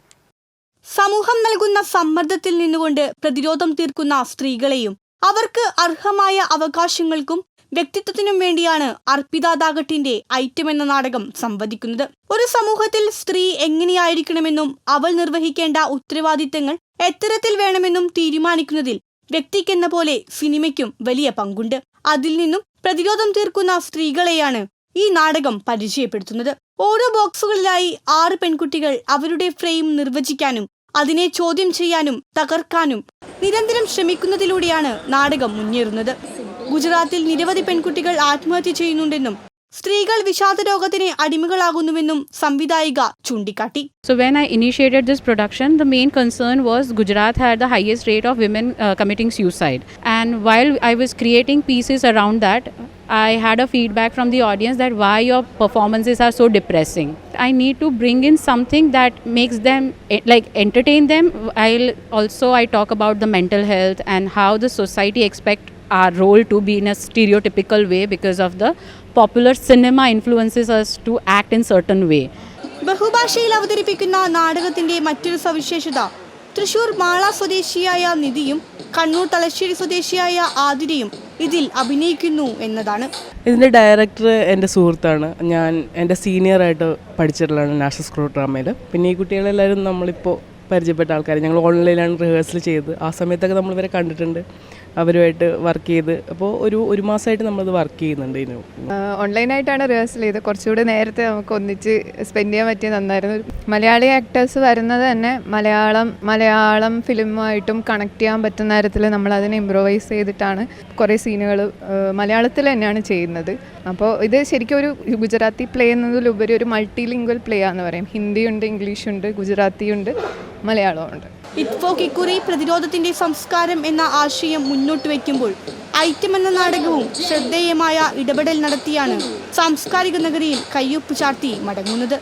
സമൂഹം നൽകുന്ന സമ്മർദ്ദത്തിൽ നിന്നുകൊണ്ട് പ്രതിരോധം തീർക്കുന്ന സ്ത്രീകളെയും അവർക്ക് അർഹമായ അവകാശങ്ങൾക്കും വ്യക്തിത്വത്തിനും വേണ്ടിയാണ് അർപ്പിതാദാഗട്ടിന്റെ ഐറ്റം എന്ന നാടകം സംവദിക്കുന്നത്. ഒരു സമൂഹത്തിൽ സ്ത്രീ എങ്ങനെയായിരിക്കണമെന്നും അവൾ നിർവഹിക്കേണ്ട ഉത്തരവാദിത്തങ്ങൾ എത്തരത്തിൽ വേണമെന്നും തീരുമാനിക്കുന്നതിൽ വ്യക്തിക്കെന്ന പോലെ സിനിമയ്ക്കും വലിയ പങ്കുണ്ട്. അതിൽ നിന്നും പ്രതിരോധം തീർക്കുന്ന സ്ത്രീകളെയാണ് ഈ നാടകം പരിചയപ്പെടുത്തുന്നത്. ഓരോ ബോക്സുകളിലായി 6 പെൺകുട്ടികൾ അവരുടെ ഫ്രെയിം നിർവചിക്കാനും അതിനെ ചോദ്യം ചെയ്യാനും തകർക്കാനും നിരന്തരം ശ്രമിക്കുന്നതിലൂടെയാണ് നാടകം മുന്നേറുന്നത്. ഗുജറാത്തിൽ നിരവധി പെൺകുട്ടികൾ ആത്മഹത്യ ചെയ്യുന്നുണ്ടെന്നും സ്ത്രീകൾ വിഷാദരോഗത്തിന് അടിമകളാകുന്നുവെന്നും സംവിധായിക ചൂണ്ടിക്കാട്ടി. So when I initiated this production, the main concern was Gujarat had the highest rate of women committing suicide. And while I was creating pieces around that, I had a feedback from the audience that why your performances are so depressing. I need to bring in something that makes them like entertain them. I talk about the mental health and how the society expect our role to be in a stereotypical way because of the popular cinema influences us to act in certain way. ബഹുഭാഷയിൽ അവതരിപ്പിക്കുന്ന നാടകത്തിന്റെ മറ്റൊരു സവിശേഷത തൃശൂർ മാള സ്വദേശിയായ നിധിയും കണ്ണൂർ തലശ്ശേരി സ്വദേശിയായ ആതിരയും ഇതിൽ അഭിനയിക്കുന്നു എന്നതാണ്. ഇതിൻ്റെ ഡയറക്ടർ എൻ്റെ സുഹൃത്താണ്. ഞാൻ എൻ്റെ സീനിയറായിട്ട് പഠിച്ചിട്ടുള്ളതാണ് നാഷണൽ സ്കൂൾ ഡ്രാമയിൽ. പിന്നെ ഈ കുട്ടികളെല്ലാവരും നമ്മളിപ്പോൾ പരിചയപ്പെട്ട ആൾക്കാർ. ഞങ്ങൾ ഓൺലൈനിലാണ് റിഹേഴ്സൽ ചെയ്ത്. ആ സമയത്തൊക്കെ നമ്മൾ ഇവരെ കണ്ടിട്ടുണ്ട്, അവരുമായിട്ട് വർക്ക് ചെയ്ത്. അപ്പോൾ ഒരു മാസമായിട്ട് നമ്മളിത് വർക്ക് ചെയ്യുന്നുണ്ട്. ഓൺലൈനായിട്ടാണ് റിഹേഴ്സൽ ചെയ്ത്. കുറച്ചുകൂടി നേരത്തെ നമുക്ക് ഒന്നിച്ച് സ്പെൻഡ് ചെയ്യാൻ പറ്റിയ നന്നായിരുന്നു. മലയാളി ആക്ടേഴ്സ് വരുന്നത് തന്നെ മലയാളം ഫിലിമുമായിട്ടും കണക്ട് ചെയ്യാൻ പറ്റുന്ന തരത്തിൽ നമ്മളതിനെ ഇംപ്രൂവൈസ് ചെയ്തിട്ടാണ് കുറേ സീനുകൾ മലയാളത്തിൽ തന്നെയാണ് ചെയ്യുന്നത്. അപ്പോൾ ഇത് ശരിക്കും ഒരു ഗുജറാത്തി പ്ലേ എന്നതിലുപരി ഒരു മൾട്ടി ലിംഗ്വൽ പ്ലേ ആണെന്ന് പറയും. ഹിന്ദിയുണ്ട്, ഇംഗ്ലീഷുണ്ട്, ഗുജറാത്തിയുണ്ട്, മലയാളമുണ്ട്. ഇറ്റ്ഫോക്ക് ഇക്കുറി പ്രതിരോധത്തിന്റെ സംസ്കാരം എന്ന ആശയം മുന്നോട്ട് വയ്ക്കുമ്പോൾ ഐറ്റം എന്ന നാടകവും ശ്രദ്ധേയമായ ഇടപെടൽ നടത്തിയാണ് സാംസ്കാരിക നഗരിയിൽ കയ്യൊപ്പ് ചാർത്തി മടങ്ങുന്നത്.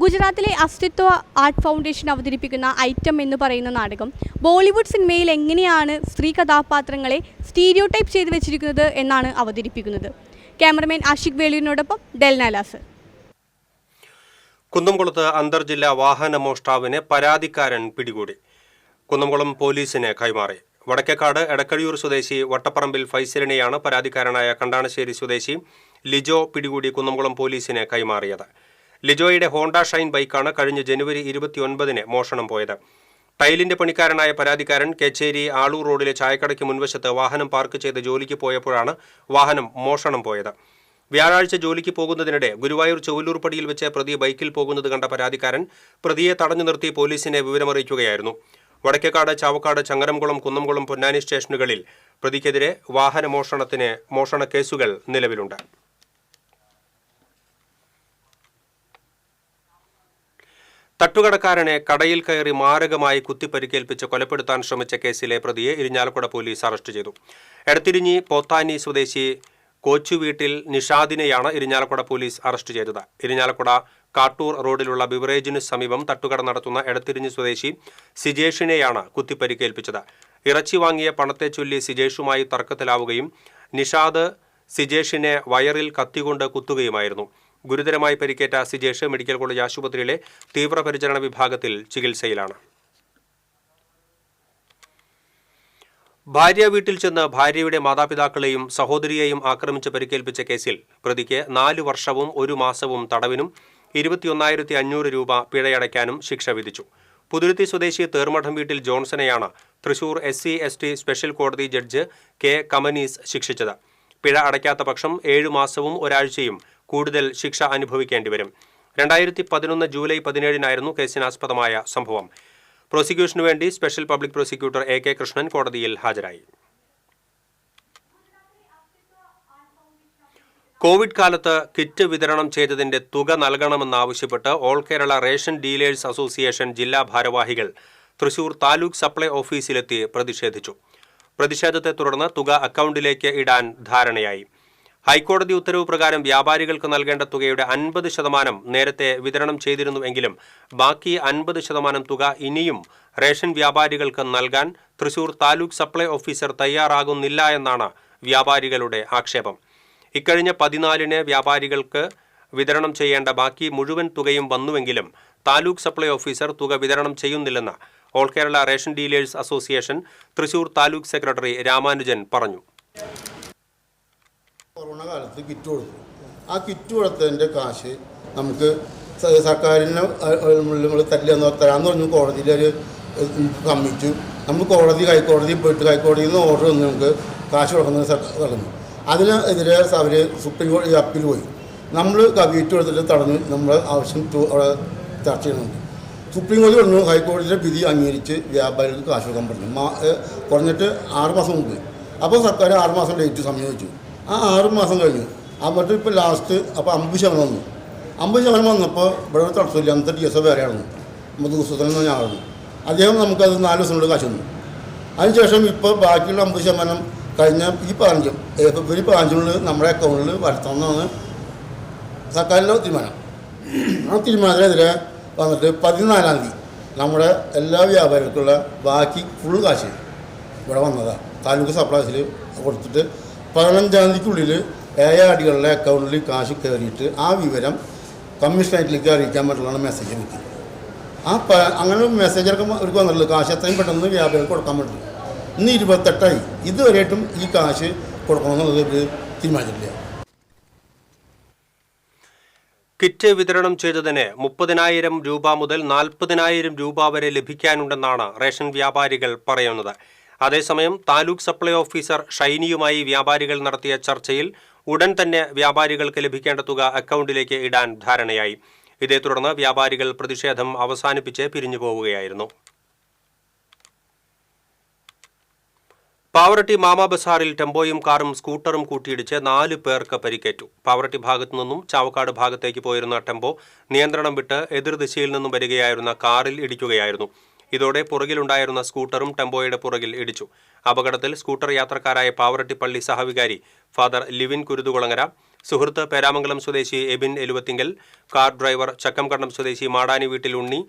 ഗുജറാത്തിലെ അസ്തിത്വ ആർട്ട് ഫൗണ്ടേഷൻ അവതരിപ്പിക്കുന്ന ഐറ്റം എന്ന് പറയുന്ന നാടകം ബോളിവുഡ് സിനിമയിൽ എങ്ങനെയാണ് സ്ത്രീ കഥാപാത്രങ്ങളെ സ്റ്റീരിയോടൈപ്പ് ചെയ്തു വെച്ചിരിക്കുന്നത് എന്നാണ് അവതരിപ്പിക്കുന്നത്. ക്യാമറമാൻ ആഷിഖ് വേളിയനോടൊപ്പം ഡെൽനാലാസ്. കുന്നംകുളത്ത് അന്തർജില്ലാ വാഹന മോഷ്ടാവിനെ പരാതിക്കാരൻ പിടികൂടി. കുന്നംകുളം പോലീസിന് കൈമാറി. വടക്കേക്കാട് എടക്കഴിയൂർ സ്വദേശി വട്ടപ്പറമ്പിൽ ഫൈസലിനെയാണ് പരാതിക്കാരനായ കണ്ടാണശ്ശേരി സ്വദേശി ലിജോ പിടികൂടി കുന്നംകുളം പോലീസിന് കൈമാറിയത്. ലിജോയുടെ ഹോണ്ട ഷൈൻ ബൈക്കാണ് കഴിഞ്ഞ ജനുവരി 29-ന് മോഷണം പോയത്. ടൈലിന്റെ പണിക്കാരനായ പരാതിക്കാരൻ കേച്ചേരി ആളൂർ റോഡിലെ ചായക്കടയ്ക്ക് മുൻവശത്ത് വാഹനം പാർക്ക് ചെയ്ത് ജോലിക്ക് പോയപ്പോഴാണ് വാഹനം മോഷണം പോയത്. വ്യാഴാഴ്ച ജോലിക്ക് പോകുന്നതിനിടെ ഗുരുവായൂർ ചൊവ്വലൂർപ്പടിയിൽ വെച്ച് പ്രതി ബൈക്കിൽ പോകുന്നത് കണ്ട പരാതിക്കാരൻ പ്രതിയെ തടഞ്ഞു നിർത്തി പോലീസിനെ വിവരമറിയിക്കുകയായിരുന്നു. വടക്കേക്കാട്, ചാവക്കാട്, ചങ്ങരംകുളം, കുന്നംകുളം, പൊന്നാനി സ്റ്റേഷനുകളിൽ പ്രതിക്കെതിരെ മോഷണ കേസുകൾ നിലവിലുണ്ട്. തട്ടുകടക്കാരനെ കടയിൽ കയറി മാരകമായി കുത്തിപ്പരിക്കേൽപ്പിച്ച് കൊലപ്പെടുത്താൻ ശ്രമിച്ച കേസിലെ പ്രതിയെ ഇരിഞ്ഞാലക്കുട പോലീസ് അറസ്റ്റ് ചെയ്തു. എടത്തിരിഞ്ഞി പോത്താനി സ്വദേശി കോച്ചുവീട്ടിൽ നിഷാദിനെയാണ് ഇരിഞ്ഞാലക്കുട പോലീസ് അറസ്റ്റ് ചെയ്തത്. ഇരിഞ്ഞാലക്കുട കാട്ടൂർ റോഡിലുള്ള ബിവറേജിന് സമീപം തട്ടുകട നടത്തുന്ന എടത്തിരിഞ്ഞി സ്വദേശി സിജേഷിനെയാണ് കുത്തിപ്പരിക്കേൽപ്പിച്ചത്. ഇറച്ചി വാങ്ങിയ പണത്തെ ചൊല്ലി സിജേഷുമായി തർക്കത്തിലാവുകയും നിഷാദ് സിജേഷിനെ വയറിൽ കത്തികൊണ്ട് കുത്തുകയുമായിരുന്നു. ഗുരുതരമായി പരിക്കേറ്റ സിജേഷ് മെഡിക്കൽ കോളേജ് ആശുപത്രിയിലെ തീവ്രപരിചരണ വിഭാഗത്തിൽ ചികിത്സയിലാണ്. ഭാര്യ വീട്ടിൽ ചെന്ന് ഭാര്യയുടെ മാതാപിതാക്കളെയും സഹോദരിയെയും ആക്രമിച്ച് പരിക്കേൽപ്പിച്ച കേസിൽ പ്രതിക്ക് 4 വർഷവും 1 മാസവും തടവിനും 21,500 രൂപ പിഴയടയ്ക്കാനും ശിക്ഷ വിധിച്ചു. പുതുരുത്തി സ്വദേശി തേർമഠം വീട്ടിൽ ജോൺസനെയാണ് തൃശൂർ SC/ST സ്പെഷ്യൽ കോടതി ജഡ്ജ് കെ കമനീസ് ശിക്ഷിച്ചത്. പിഴ അടയ്ക്കാത്ത പക്ഷം 7 മാസവും 1 ആഴ്ചയും കൂടുതൽ ശിക്ഷ അനുഭവിക്കേണ്ടി വരും. 2011 ജൂലൈ 17-നായിരുന്നു കേസിനാസ്പദമായ സംഭവം. പ്രോസിക്യൂഷനു വേണ്ടി special public prosecutor AK Krishnan കോടതിയിൽ ഹാജരായി. കോവിഡ് കാലത്ത് കിറ്റ് വിതരണം ചെയ്തതിന്റെ തുക നൽകണമെന്നാവശ്യപ്പെട്ട് all Kerala ration dealers association ജില്ലാ ഭാരവാഹികൾ തൃശൂർ താലൂക്ക് സപ്ലൈ ഓഫീസിലെത്തി പ്രതിഷേധിച്ചു. പ്രതിഷേധത്തെ തുടർന്ന് തുക അക്കൗണ്ടിലേക്ക് ഇടാൻ ധാരണയായി. ഹൈക്കോടതി ഉത്തരവ് പ്രകാരം വ്യാപാരികൾക്ക് നൽകേണ്ട തുകയുടെ 50% നേരത്തെ വിതരണം ചെയ്തിരുന്നുവെങ്കിലും ബാക്കി 50% തുക ഇനിയും റേഷൻ വ്യാപാരികൾക്ക് നൽകാൻ തൃശൂർ താലൂക്ക് സപ്ലൈ ഓഫീസർ തയ്യാറാകുന്നില്ല എന്നാണ് വ്യാപാരികളുടെ ആക്ഷേപം. ഇക്കഴിഞ്ഞ 14-ന് വ്യാപാരികൾക്ക് വിതരണം ചെയ്യേണ്ട ബാക്കി മുഴുവൻ തുകയും വന്നുവെങ്കിലും താലൂക്ക് സപ്ലൈ ഓഫീസർ തുക വിതരണം ചെയ്യുന്നില്ലെന്ന് all Kerala ration dealers association Thrissur taluk secretary Ramanujan പറഞ്ഞു. കൊറോണ കാലത്ത് കിറ്റ് കൊടുത്തു. ആ കിറ്റ് കൊടുത്തതിൻ്റെ കാശ് നമുക്ക് സർക്കാരിന് നമ്മൾ തരാമെന്ന് പറഞ്ഞു. കോടതിയിൽ ഒരു സമ്മിച്ചു. നമ്മൾ ഹൈക്കോടതിയിൽ പോയിട്ട് ഹൈക്കോടതിയിൽ നിന്ന് ഓർഡർ വന്ന് നമുക്ക് കാശ് കൊടുക്കുന്നത് നടന്നു. അതിനെതിരെ അവർ സുപ്രീം കോടതി അപ്പീൽ പോയി. നമ്മൾ കിറ്റ് കൊടുത്തിട്ട് തടഞ്ഞു. നമ്മളെ ആവശ്യം അവിടെ ചർച്ച ചെയ്യുന്നുണ്ട്. സുപ്രീം കോടതി പറഞ്ഞു ഹൈക്കോടതിയുടെ വിധി അംഗീകരിച്ച് വ്യാപാരികൾക്ക് കാശ് കൊടുക്കാൻ പറഞ്ഞു. കുറഞ്ഞിട്ട് 6 മാസം മുമ്പ്. അപ്പോൾ സർക്കാർ 6 മാസം ഡേറ്റ് സമയം വെച്ചു. ആ 6 മാസം കഴിഞ്ഞു. എന്നിട്ട് ഇപ്പോൾ ലാസ്റ്റ് അപ്പോൾ 50% വന്നു. 50% വന്നപ്പോൾ ഇവിടെ ഒരു തടസ്സമില്ല. അന്നത്തെ DSO വേറെയായിരുന്നു. 50 ദിവസത്തിൽ നിന്ന് ഞാനായിരുന്നു. അദ്ദേഹം നമുക്കത് 4 ദിവസം കൊണ്ട് കാശ് തന്നു. അതിനുശേഷം ഇപ്പോൾ ബാക്കിയുള്ള 50% കഴിഞ്ഞ ഈ 15 നമ്മുടെ അക്കൗണ്ടിൽ വരുത്തണമെന്നാണ് സർക്കാരിൻ്റെ തീരുമാനം. ആ തീരുമാനത്തിനെതിരെ വന്നിട്ട് 14-ാം തീയതി നമ്മുടെ എല്ലാ വ്യാപാരികൾക്കുള്ള ബാക്കി ഫുൾ കാശ് ഇവിടെ വന്നതാണ്. താലൂക്ക് സപ്ലൈ ഓഫീസിൽ കൊടുത്തിട്ട് 15-ാം തീയതിക്കുള്ളിൽ AIRDകളുടെ അക്കൗണ്ടിൽ കാശ് കയറിയിട്ട് ആ വിവരം കമ്മീഷണറേറ്റിലേക്ക് അറിയിക്കാൻ പറ്റുള്ള മെസ്സേജ് കിട്ടി. അങ്ങനെ മെസ്സേജൊക്കെ അവർക്ക് വന്നിട്ടുള്ളൂ. കാശ് എത്രയും പെട്ടെന്ന് വ്യാപാരികൾക്ക് കൊടുക്കാൻ പറ്റും. ഇന്ന് 28-ആയി. ഇതുവരെയായിട്ടും ഈ കാശ് കൊടുക്കണമെന്നുള്ളത് ഒരു തീരുമാനിച്ചിട്ടില്ല. കിറ്റ് വിതരണം ചെയ്തതിന് 30,000 രൂപ മുതൽ 40,000 രൂപ വരെ ലഭിക്കാനുണ്ടെന്നാണ് റേഷൻ വ്യാപാരികൾ പറയുന്നത്. അതേസമയം താലൂക്ക് സപ്ലൈ ഓഫീസർ ഷൈനിയുമായി വ്യാപാരികൾ നടത്തിയ ചർച്ചയിൽ ഉടൻ തന്നെ വ്യാപാരികൾക്ക് ലഭിക്കേണ്ട തുക അക്കൗണ്ടിലേക്ക് ഇടാൻ ധാരണയായി. ഇതേ തുടർന്ന് വ്യാപാരികൾ പ്രതിഷേധം അവസാനിപ്പിച്ച് പിരിഞ്ഞു പോവുകയായിരുന്നു. പാവറട്ടി മാമാ ബസാറിൽ ടെമ്പോയും കാറും സ്കൂട്ടറും കൂട്ടിയിടിച്ച് 4 പേർക്ക് പരിക്കേറ്റു. പാവറട്ടി ഭാഗത്തു നിന്നും ചാവക്കാട് ഭാഗത്തേക്ക് പോയിരുന്ന ടെമ്പോ നിയന്ത്രണം വിട്ട് എതിർദിശയിൽ നിന്നും വരികയായിരുന്ന കാറിൽ ഇടിക്കുകയായിരുന്നു. ഇതോടെ പുറകിലുണ്ടായിരുന്ന സ്കൂട്ടറും ടെമ്പോയുടെ പുറകിൽ ഇടിച്ചു. അപകടത്തിൽ സ്കൂട്ടർ യാത്രക്കാരായ പാവറട്ടി പള്ളി സഹവികാരി ഫാദർ ലിവിൻ കുരുതുകുളങ്ങര, സുഹൃത്ത് പേരാമംഗലം സ്വദേശി എബിൻ എലുവത്തിങ്കൽ, കാർ ഡ്രൈവർ ചക്കംകണ്ണം സ്വദേശി മാടാനി വീട്ടിൽ ഉണ്ണി,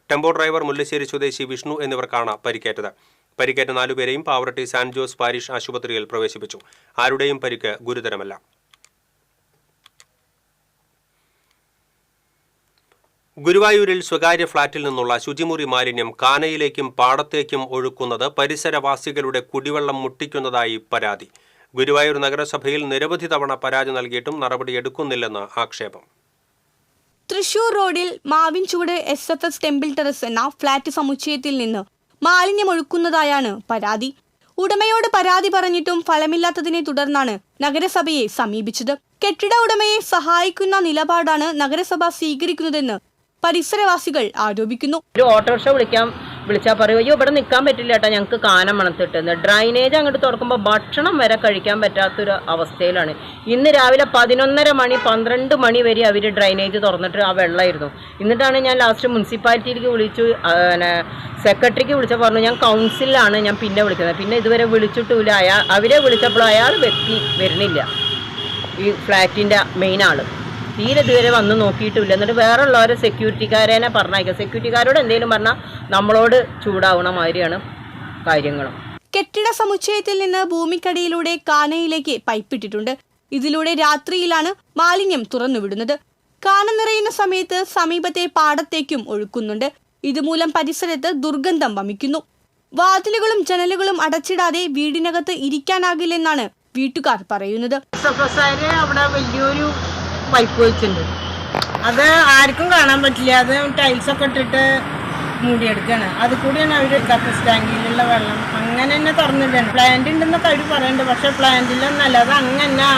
ടെമ്പോ ഡ്രൈവർ മുല്ലശ്ശേരി സ്വദേശി വിഷ്ണു എന്നിവർക്കാണ് പരിക്കേറ്റത്. പരിക്കേറ്റ 4 പേരെയും പാവറട്ടി സാന്റ് ജോസ് പാരിഷ് ആശുപത്രിയിൽ പ്രവേശിപ്പിച്ചു. ആരുടെയും പരിക്ക് ഗുരുതരമല്ല. ഗുരുവായൂരിൽ സ്വകാര്യ ഫ്ളാറ്റിൽ നിന്നുള്ള ശുചിമുറി മാലിന്യം കാനയിലേക്കും പാടത്തേക്കും ഒഴുക്കുന്നത് പരിസരവാസികളുടെ കുടിവെള്ളം മുട്ടിക്കുന്നതായി പരാതി. ഗുരുവായൂർ നഗരസഭയിൽ നിരവധി തവണ പരാതി നൽകിയിട്ടും നടപടിയെടുക്കുന്നില്ലെന്ന് ആക്ഷേപം. തൃശൂർ റോഡിൽ മാവിൻചുവട് SFS ടെമ്പിൾ ടെറസ് എന്ന ഫ്ളാറ്റ് സമുച്ചയത്തിൽ നിന്ന് മാലിന്യം ഒഴുക്കുന്നതായാണ് പരാതി. ഉടമയോട് പരാതി പറഞ്ഞിട്ടും ഫലമില്ലാത്തതിനെ തുടർന്നാണ് നഗരസഭയെ സമീപിച്ചത്. കെട്ടിട ഉടമയെ സഹായിക്കുന്ന നിലപാടാണ് നഗരസഭ സ്വീകരിക്കുന്നതെന്ന് പരിസരവാസികൾ ആരോപിക്കുന്നു. ഒരു ഓട്ടോറിക്ഷ വിളിച്ചാൽ പറയും, അയ്യോ ഇവിടെ നിൽക്കാൻ പറ്റില്ല ഏട്ടാ, ഞങ്ങൾക്ക് കാനം മണത്തിട്ടുണ്ട്. ഡ്രൈനേജ് അങ്ങോട്ട് തുറക്കുമ്പോൾ ഭക്ഷണം വരെ കഴിക്കാൻ പറ്റാത്തൊരു അവസ്ഥയിലാണ്. ഇന്ന് രാവിലെ 11:30 മണി 12 മണി വരെ അവർ ഡ്രൈനേജ് തുറന്നിട്ട് ആ വെള്ളമായിരുന്നു. എന്നിട്ടാണ് ഞാൻ ലാസ്റ്റ് മുനിസിപ്പാലിറ്റിയിലേക്ക് വിളിച്ചു, സെക്രട്ടറിക്ക് വിളിച്ച പറഞ്ഞു ഞാൻ കൗൺസിലാണ് ഞാൻ പിന്നെ വിളിക്കുന്നത്. പിന്നെ ഇതുവരെ വിളിച്ചിട്ടില്ല. അവരെ വിളിച്ചപ്പോൾ അയാൾ വ്യക്തി വരുന്നില്ല, ഈ ഫ്ലാറ്റിൻ്റെ മെയിൻ ആൾ തീരെ ഇതുവരെ വന്ന് നോക്കിയിട്ടില്ല. എന്നിട്ട് വേറെ ഉള്ളവരെ സെക്യൂരിറ്റിക്കാരനെ പറഞ്ഞയക്കുക. സെക്യൂരിറ്റിക്കാരോട് എന്തെങ്കിലും പറഞ്ഞാൽ നമ്മളോട് ചൂടാവണ മാതിരിയാണ് കാര്യങ്ങളും. കെട്ടിട സമുച്ചയത്തിൽ നിന്ന് ഭൂമിക്കടിയിലൂടെ കാനയിലേക്ക് പൈപ്പിട്ടിട്ടുണ്ട്. ഇതിലൂടെ രാത്രിയിലാണ് മാലിന്യം തുറന്നുവിടുന്നത്. കാന നിറയുന്ന സമയത്ത് സമീപത്തെ പാടത്തേക്കും ഒഴുക്കുന്നുണ്ട്. ഇതുമൂലം പരിസരത്ത് ദുർഗന്ധം വമിക്കുന്നു. വാതിലുകളും ജനലുകളും അടച്ചിടാതെ വീടിനകത്ത് ഇരിക്കാനാകില്ലെന്നാണ് വീട്ടുകാർ പറയുന്നത്. അവിടെ വലിയൊരു പൈപ്പ് വെച്ചിട്ടുണ്ട്, അത് ആർക്കും കാണാൻ പറ്റില്ല. അത് ടൈൽസൊക്കെ ഇട്ടിട്ട് മൂടിയെടുക്കുകയാണ്. അത് കൂടിയാണ് അവർ കക്കൂസ് ടാങ്കിലുള്ള വെള്ളം അങ്ങനെ തന്നെ തുറന്നിട്ടാണ്. പ്ലാന്റ് ഉണ്ടെന്നൊക്കെ അവർ പറയുന്നുണ്ട്, പക്ഷേ പ്ലാന്റിലൊന്നല്ല, അത് അങ്ങനെ ആ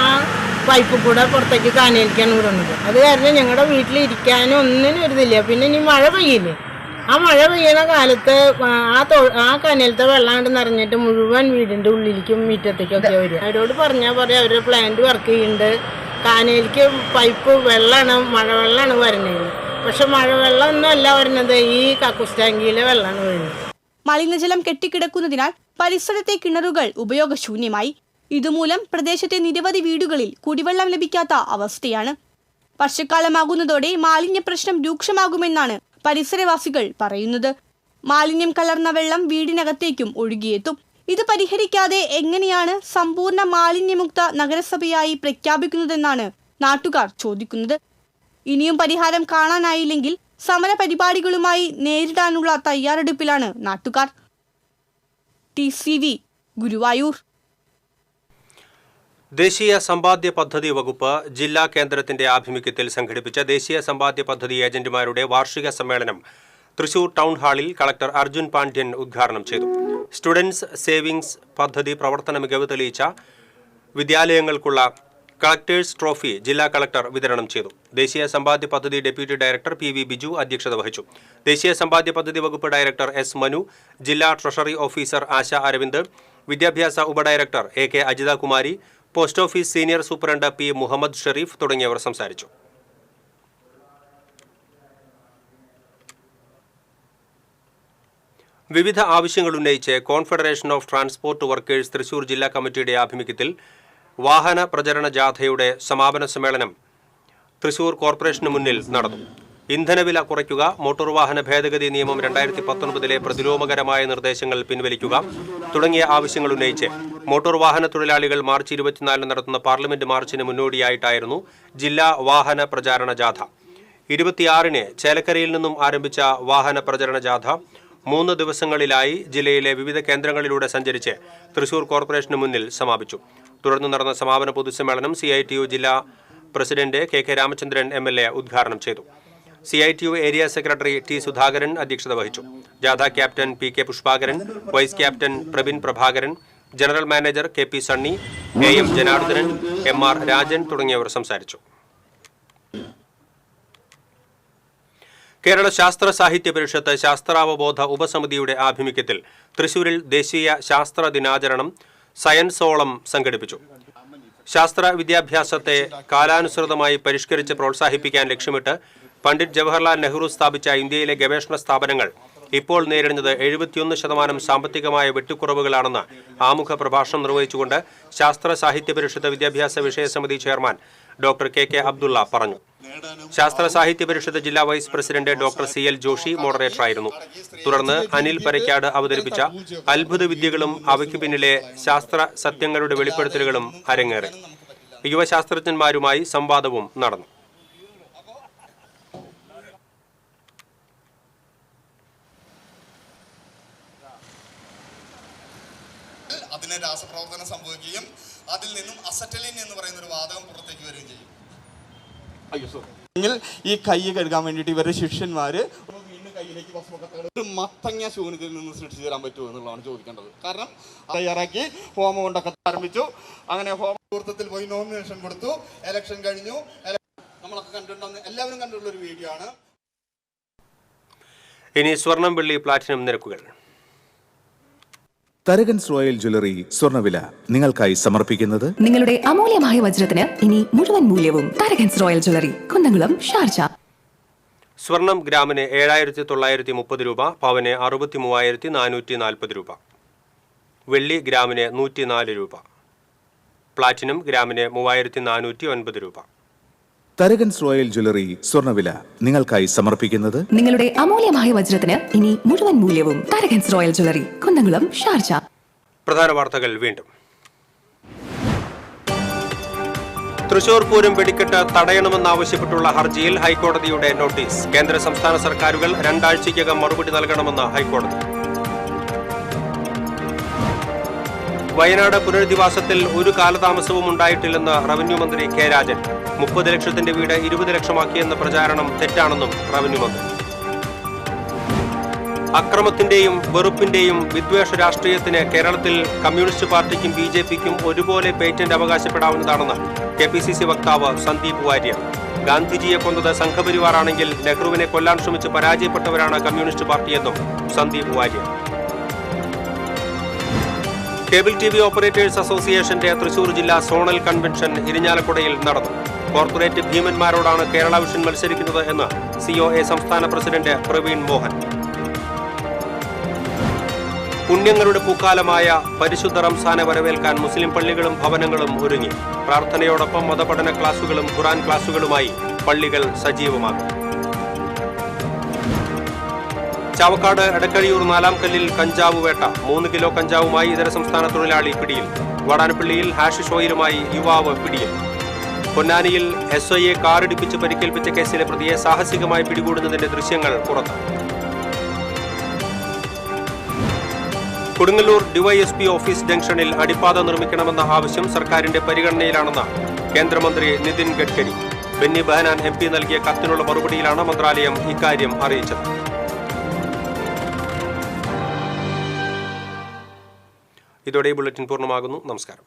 പൈപ്പ് കൂടെ പുറത്തേക്ക് കാനയിലേക്കാണ് വിടുന്നത്. അത് കാരണം ഞങ്ങളുടെ വീട്ടിലിരിക്കാനും ഒന്നിനും ഒരുതില്ല. പിന്നെ ഇനി മഴ പെയ്യില്ലേ, ആ മഴ പെയ്യുന്ന കാലത്ത് ആ കനലത്തെ വെള്ളം കൊണ്ട് നിറഞ്ഞിട്ട് മുഴുവൻ വീടിൻ്റെ ഉള്ളിലേക്കും മുറ്റത്തേക്കൊക്കെ വരും. അവരോട് പറഞ്ഞാൽ പറയാം അവരുടെ പ്ലാന്റ് വർക്ക് ചെയ്യുന്നുണ്ട്, കാനയിലേക്ക് പൈപ്പ് വെള്ളമാണ്, മഴവെള്ളമാണ് വരുന്നത്. പക്ഷെ മഴവെള്ളം ഒന്നും അല്ല വരുന്നത്, ഈ കക്കൂസ് ടാങ്കിയിലെ വെള്ളമാണ് വരുന്നത്. മലിനജലം കെട്ടിക്കിടക്കുന്നതിനാൽ പരിസരത്തെ കിണറുകൾ ഉപയോഗശൂന്യമായി. ഇതുമൂലം പ്രദേശത്തെ നിരവധി വീടുകളിൽ കുടിവെള്ളം ലഭിക്കാത്ത അവസ്ഥയാണ്. വർഷക്കാലമാകുന്നതോടെ മാലിന്യ പ്രശ്നം രൂക്ഷമാകുമെന്നാണ് പരിസരവാസികൾ പറയുന്നത്. മാലിന്യം കലർന്ന വെള്ളം വീടിനകത്തേക്കും ഒഴുകിയെത്തും. ഇത് പരിഹരിക്കാതെ എങ്ങനെയാണ് സമ്പൂർണ്ണ മാലിന്യമുക്ത നഗരസഭയായി പ്രഖ്യാപിക്കുന്നതെന്നാണ് നാട്ടുകാർ ചോദിക്കുന്നത്. ഇനിയും പരിഹാരം കാണാനായില്ലെങ്കിൽ സമര പരിപാടികളുമായി നേരിടാനുള്ള തയ്യാറെടുപ്പിലാണ് നാട്ടുകാർ. TCV ഗുരുവായൂർ. ദേശീയ സമ്പാദ്യ പദ്ധതി വകുപ്പ് ജില്ലാ കേന്ദ്രത്തിന്റെ ആഭിമുഖ്യത്തിൽ സംഘടിപ്പിച്ച ദേശീയ സമ്പാദ്യ പദ്ധതി ഏജന്റുമാരുടെ വാർഷിക സമ്മേളനം തൃശൂർ ടൗൺ ഹാളിൽ കളക്ടർ അർജുൻ പാണ്ഡ്യൻ ഉദ്ഘാടനം ചെയ്തു. സ്റ്റുഡൻസ് സേവിങ്സ് പദ്ധതി പ്രവർത്തന മികവ് തെളിയിച്ച വിദ്യാലയങ്ങൾക്കുള്ള കളക്ടേഴ്സ് ട്രോഫി ജില്ലാ കളക്ടർ വിതരണം ചെയ്തു. ദേശീയ സമ്പാദ്യ പദ്ധതി ഡെപ്യൂട്ടി ഡയറക്ടർ PV ബിജു അധ്യക്ഷത വഹിച്ചു. ദേശീയ സമ്പാദ്യ പദ്ധതി വകുപ്പ് ഡയറക്ടർ S മനു, ജില്ലാ ട്രഷറി ഓഫീസർ ആശ അരവിന്ദ്, വിദ്യാഭ്യാസ ഉപഡയറക്ടർ AK Ajitha Kumari, post office senior superintendent P Muhammad Sharif തുടങ്ങിയവർ സംസാരിച്ചു. വിവിധ ആവശ്യങ്ങൾ ഉന്നയിച്ച് confederation of transport workers Thrissur ജില്ലാ കമ്മിറ്റിയുടെ ആഭിമുഖ്യത്തിൽ വാഹന പ്രചരണ ജാഥയുടെ സമാപന സമ്മേളനം തൃശൂർ കോർപ്പറേഷന് മുന്നിൽ നടന്നു. ഇന്ധനവില കുറയ്ക്കുക, മോട്ടോർ വാഹന ഭേദഗതി നിയമം 2019 പ്രതിലോമകരമായ നിർദ്ദേശങ്ങൾ പിൻവലിക്കുക തുടങ്ങിയ ആവശ്യങ്ങൾ ഉന്നയിച്ച് മോട്ടോർ വാഹന തൊഴിലാളികൾ മാർച്ച് 24 നടത്തുന്ന പാർലമെന്റ് മാർച്ചിന് മുന്നോടിയായിട്ടായിരുന്നു ജില്ലാ വാഹന പ്രചാരണ ജാഥ. 26-ന് ചേലക്കരയിൽ നിന്നും ആരംഭിച്ച വാഹന പ്രചരണ ജാഥ 3 ദിവസങ്ങളിലായി ജില്ലയിലെ വിവിധ കേന്ദ്രങ്ങളിലൂടെ സഞ്ചരിച്ച് തൃശൂർ കോർപ്പറേഷന് മുന്നിൽ സമാപിച്ചു. തുടർന്ന് നടന്ന സമാപന പൊതുസമ്മേളനം CITU ജില്ലാ പ്രസിഡന്റ് KK രാമചന്ദ്രൻ MLA ഉദ്ഘാടനം ചെയ്തു. CITU area secretary T Sudhakaran അധ്യക്ഷത വഹിച്ചു. ജാഥ captain PK Pushpakaran, vice captain Prabin Prabhakaran, general manager KP Sunny, AM Janardhanan, MR Rajan തുടങ്ങിയവർ സംസാരിച്ചു. കേരള ശാസ്ത്ര സാഹിത്യ പരിഷത്ത് ശാസ്ത്രാവബോധ ഉപസമിതിയുടെ ആഭിമുഖ്യത്തിൽ തൃശൂരിൽ ദേശീയ ശാസ്ത്ര ദിനാചരണം സയൻസോളം സംഘടിപ്പിച്ചു. ശാസ്ത്ര വിദ്യാഭ്യാസത്തെ കാലാനുസൃതമായി പരിഷ്കരിച്ച് പ്രോത്സാഹിപ്പിക്കാൻ ലക്ഷ്യമിട്ട് പണ്ഡിറ്റ് ജവഹർലാൽ നെഹ്റു സ്ഥാപിച്ച ഇന്ത്യയിലെ ഗവേഷണ സ്ഥാപനങ്ങൾ ഇപ്പോൾ നേരിടുന്നത് 71% സാമ്പത്തികമായ വെട്ടിക്കുറവുകളാണെന്ന് ആമുഖ പ്രഭാഷണം നിർവഹിച്ചുകൊണ്ട് ശാസ്ത്ര സാഹിത്യ പരിഷത്ത് വിദ്യാഭ്യാസ വിഷയസമിതി ചെയർമാൻ ഡോക്ടർ കെ അബ്ദുള്ള പറഞ്ഞു. ശാസ്ത്ര സാഹിത്യ പരിഷത്ത് ജില്ലാ vice president doctor CL Joshi മോഡറേറ്ററായിരുന്നു. തുടർന്ന് അനിൽ പരക്കാട് അവതരിപ്പിച്ച അത്ഭുത വിദ്യകളും അവയ്ക്ക് പിന്നിലെ ശാസ്ത്ര സത്യങ്ങളുടെ വെളിപ്പെടുത്തലുകളും അരങ്ങേറി. യുവശാസ്ത്രജ്ഞന്മാരുമായി സംവാദവും നടന്നു. അതിന് രാസപ്രവർത്തനം സംഭവിക്കുകയും അതിൽ നിന്നും അസറ്റലിൻ എന്ന് പറയുന്ന ഒരു വാതകം പുറത്തേക്ക് വരികയും ചെയ്യും. ഈ കൈ കഴുകാൻ വേണ്ടിയിട്ട് ഇവരുടെ ശിഷ്യന്മാര് വീണ്ടും കൈയിലേക്ക് ഒരു മത്തങ്ങ ശൂന്യത്തിൽ നിന്ന് സൃഷ്ടിച്ചു തരാൻ പറ്റുമോ എന്നുള്ളതാണ് ചോദിക്കേണ്ടത്. കാരണം തയ്യാറാക്കി ഹോമം കൊണ്ടൊക്കെ ആരംഭിച്ചു. അങ്ങനെ ഹോമ മുഹൂർത്തത്തിൽ പോയി നോമിനേഷൻ കൊടുത്തു. എലക്ഷൻ കഴിഞ്ഞു. നമ്മളൊക്കെ കണ്ടിട്ടുണ്ടെന്ന് എല്ലാവരും കണ്ടിട്ടുള്ള ഒരു വീഡിയോ ആണ്. ഇനി സ്വർണം, വെള്ളി, പ്ലാറ്റിനം നിരക്കുകൾ. തരകൻസ് റോയൽ ജ്വല്ലറി സ്വർണ്ണവില നിങ്ങൾക്കായി സമർപ്പിക്കുന്നത് നിങ്ങളുടെ അമൂല്യമായ വജ്രത്തിന് ഇനി മുഴുവൻ മൂല്യവും Tharakans royal jewellery, Kunnamkulam, Sharjah. സ്വർണം ഗ്രാമിന് 7,930 രൂപ, പവന് 63,440 രൂപ. വെള്ളി ഗ്രാമിന് 104 രൂപ. പ്ലാറ്റിനം ഗ്രാമിന് 3,409 രൂപ. തരകൻസ് റോയൽ ജ്വല്ലറി സ്വർണ്ണവില നിങ്ങൾക്കായി സമർപ്പിക്കുന്നത് നിങ്ങളുടെ അമൂല്യമായ വജ്രത്തിന് ഇനി മുഴുവൻ മൂല്യവും Tharakans royal jewellery, Kunnamkulam, Sharjah. പ്രധാന വാർത്തകൾ വീണ്ടും. തൃശൂർ പൂരം വെടിക്കെട്ട് തടയണമെന്നാവശ്യപ്പെട്ടുള്ള ഹർജിയിൽ ഹൈക്കോടതിയുടെ നോട്ടീസ്. കേന്ദ്ര സംസ്ഥാന സർക്കാരുകൾ 2 ആഴ്ചയ്ക്കകം മറുപടി നൽകണമെന്ന് ഹൈക്കോടതി. വയനാട് പുനരധിവാസത്തിൽ ഒരു കാലതാമസവും ഉണ്ടായിട്ടില്ലെന്ന് റവന്യൂ മന്ത്രി കെ രാജൻ. 30 ലക്ഷത്തിന്റെ വീട് 20 ലക്ഷമാക്കിയെന്ന പ്രചാരണം തെറ്റാണെന്നും റവന്യൂ മന്ത്രി. അക്രമത്തിന്റെയും വെറുപ്പിന്റെയും വിദ്വേഷ രാഷ്ട്രീയത്തിന് കേരളത്തിൽ കമ്മ്യൂണിസ്റ്റ് പാർട്ടിക്കും BJPക്കും ഒരുപോലെ പേറ്റന്റ് അവകാശപ്പെടാവുന്നതാണെന്ന് KPCC വക്താവ് സന്ദീപ് വാര്യർ. ഗാന്ധിജിയെ കൊന്നത് സംഘപരിവാറാണെങ്കിൽ നെഹ്റുവിനെ കൊല്ലാൻ ശ്രമിച്ച് പരാജയപ്പെട്ടവരാണ് കമ്മ്യൂണിസ്റ്റ് പാർട്ടിയെന്നും Sandeep Warrier. Cable TV operators അസോസിയേഷന്റെ തൃശൂർ ജില്ലാ സോണൽ കൺവെൻഷൻ ഇരിഞ്ഞാലക്കുടയിൽ നടന്നു. കോർപ്പറേറ്റ് ഭീമന്മാരോടാണ് കേരള വിഷൻ മത്സരിക്കുന്നത് എന്ന് COA സംസ്ഥാന പ്രസിഡന്റ് പ്രവീൺ മോഹൻ. പുണ്യങ്ങളുടെ പൂക്കാലമായ പരിശുദ്ധ റംസാനെ വരവേൽക്കാൻ മുസ്ലിം പള്ളികളും ഭവനങ്ങളും ഒരുങ്ങി. പ്രാർത്ഥനയോടൊപ്പം മതപഠന ക്ലാസുകളും ഖുറാൻ ക്ലാസുകളുമായി പള്ളികൾ സജീവമാകും. ചാവക്കാട് എടക്കഴിയൂർ 4-ാം കല്ലിൽ കഞ്ചാവ് വേട്ട. 3 കിലോ കഞ്ചാവുമായി ഇതര സംസ്ഥാന തൊഴിലാളി പിടിയിൽ. വാടാനപ്പള്ളിയിൽ ഹാഷിഷ് ഓയിലുമായി യുവാവ് പിടിയിൽ. പൊന്നാനിയിൽ SIയെ കാറിടിപ്പിച്ച് പരിക്കേൽപ്പിച്ച കേസിലെ പ്രതിയെ സാഹസികമായി പിടികൂടുന്നതിന്റെ ദൃശ്യങ്ങൾ പുറത്ത്. കൊടുങ്ങല്ലൂർ DYSP ഓഫീസ് ജംഗ്ഷനിൽ അടിപ്പാത നിർമ്മിക്കണമെന്ന ആവശ്യം സർക്കാരിന്റെ പരിഗണനയിലാണെന്ന് കേന്ദ്രമന്ത്രി നിതിൻ ഗഡ്കരി. ബെന്നി ബെഹനാൻ MP നൽകിയ കത്തിനുള്ള മറുപടിയിലാണ് മന്ത്രാലയം ഇക്കാര്യം അറിയിച്ചത്. ഇതോടെ ബുള്ളറ്റിൻ പൂർണ്ണമാകുന്നു. നമസ്കാരം.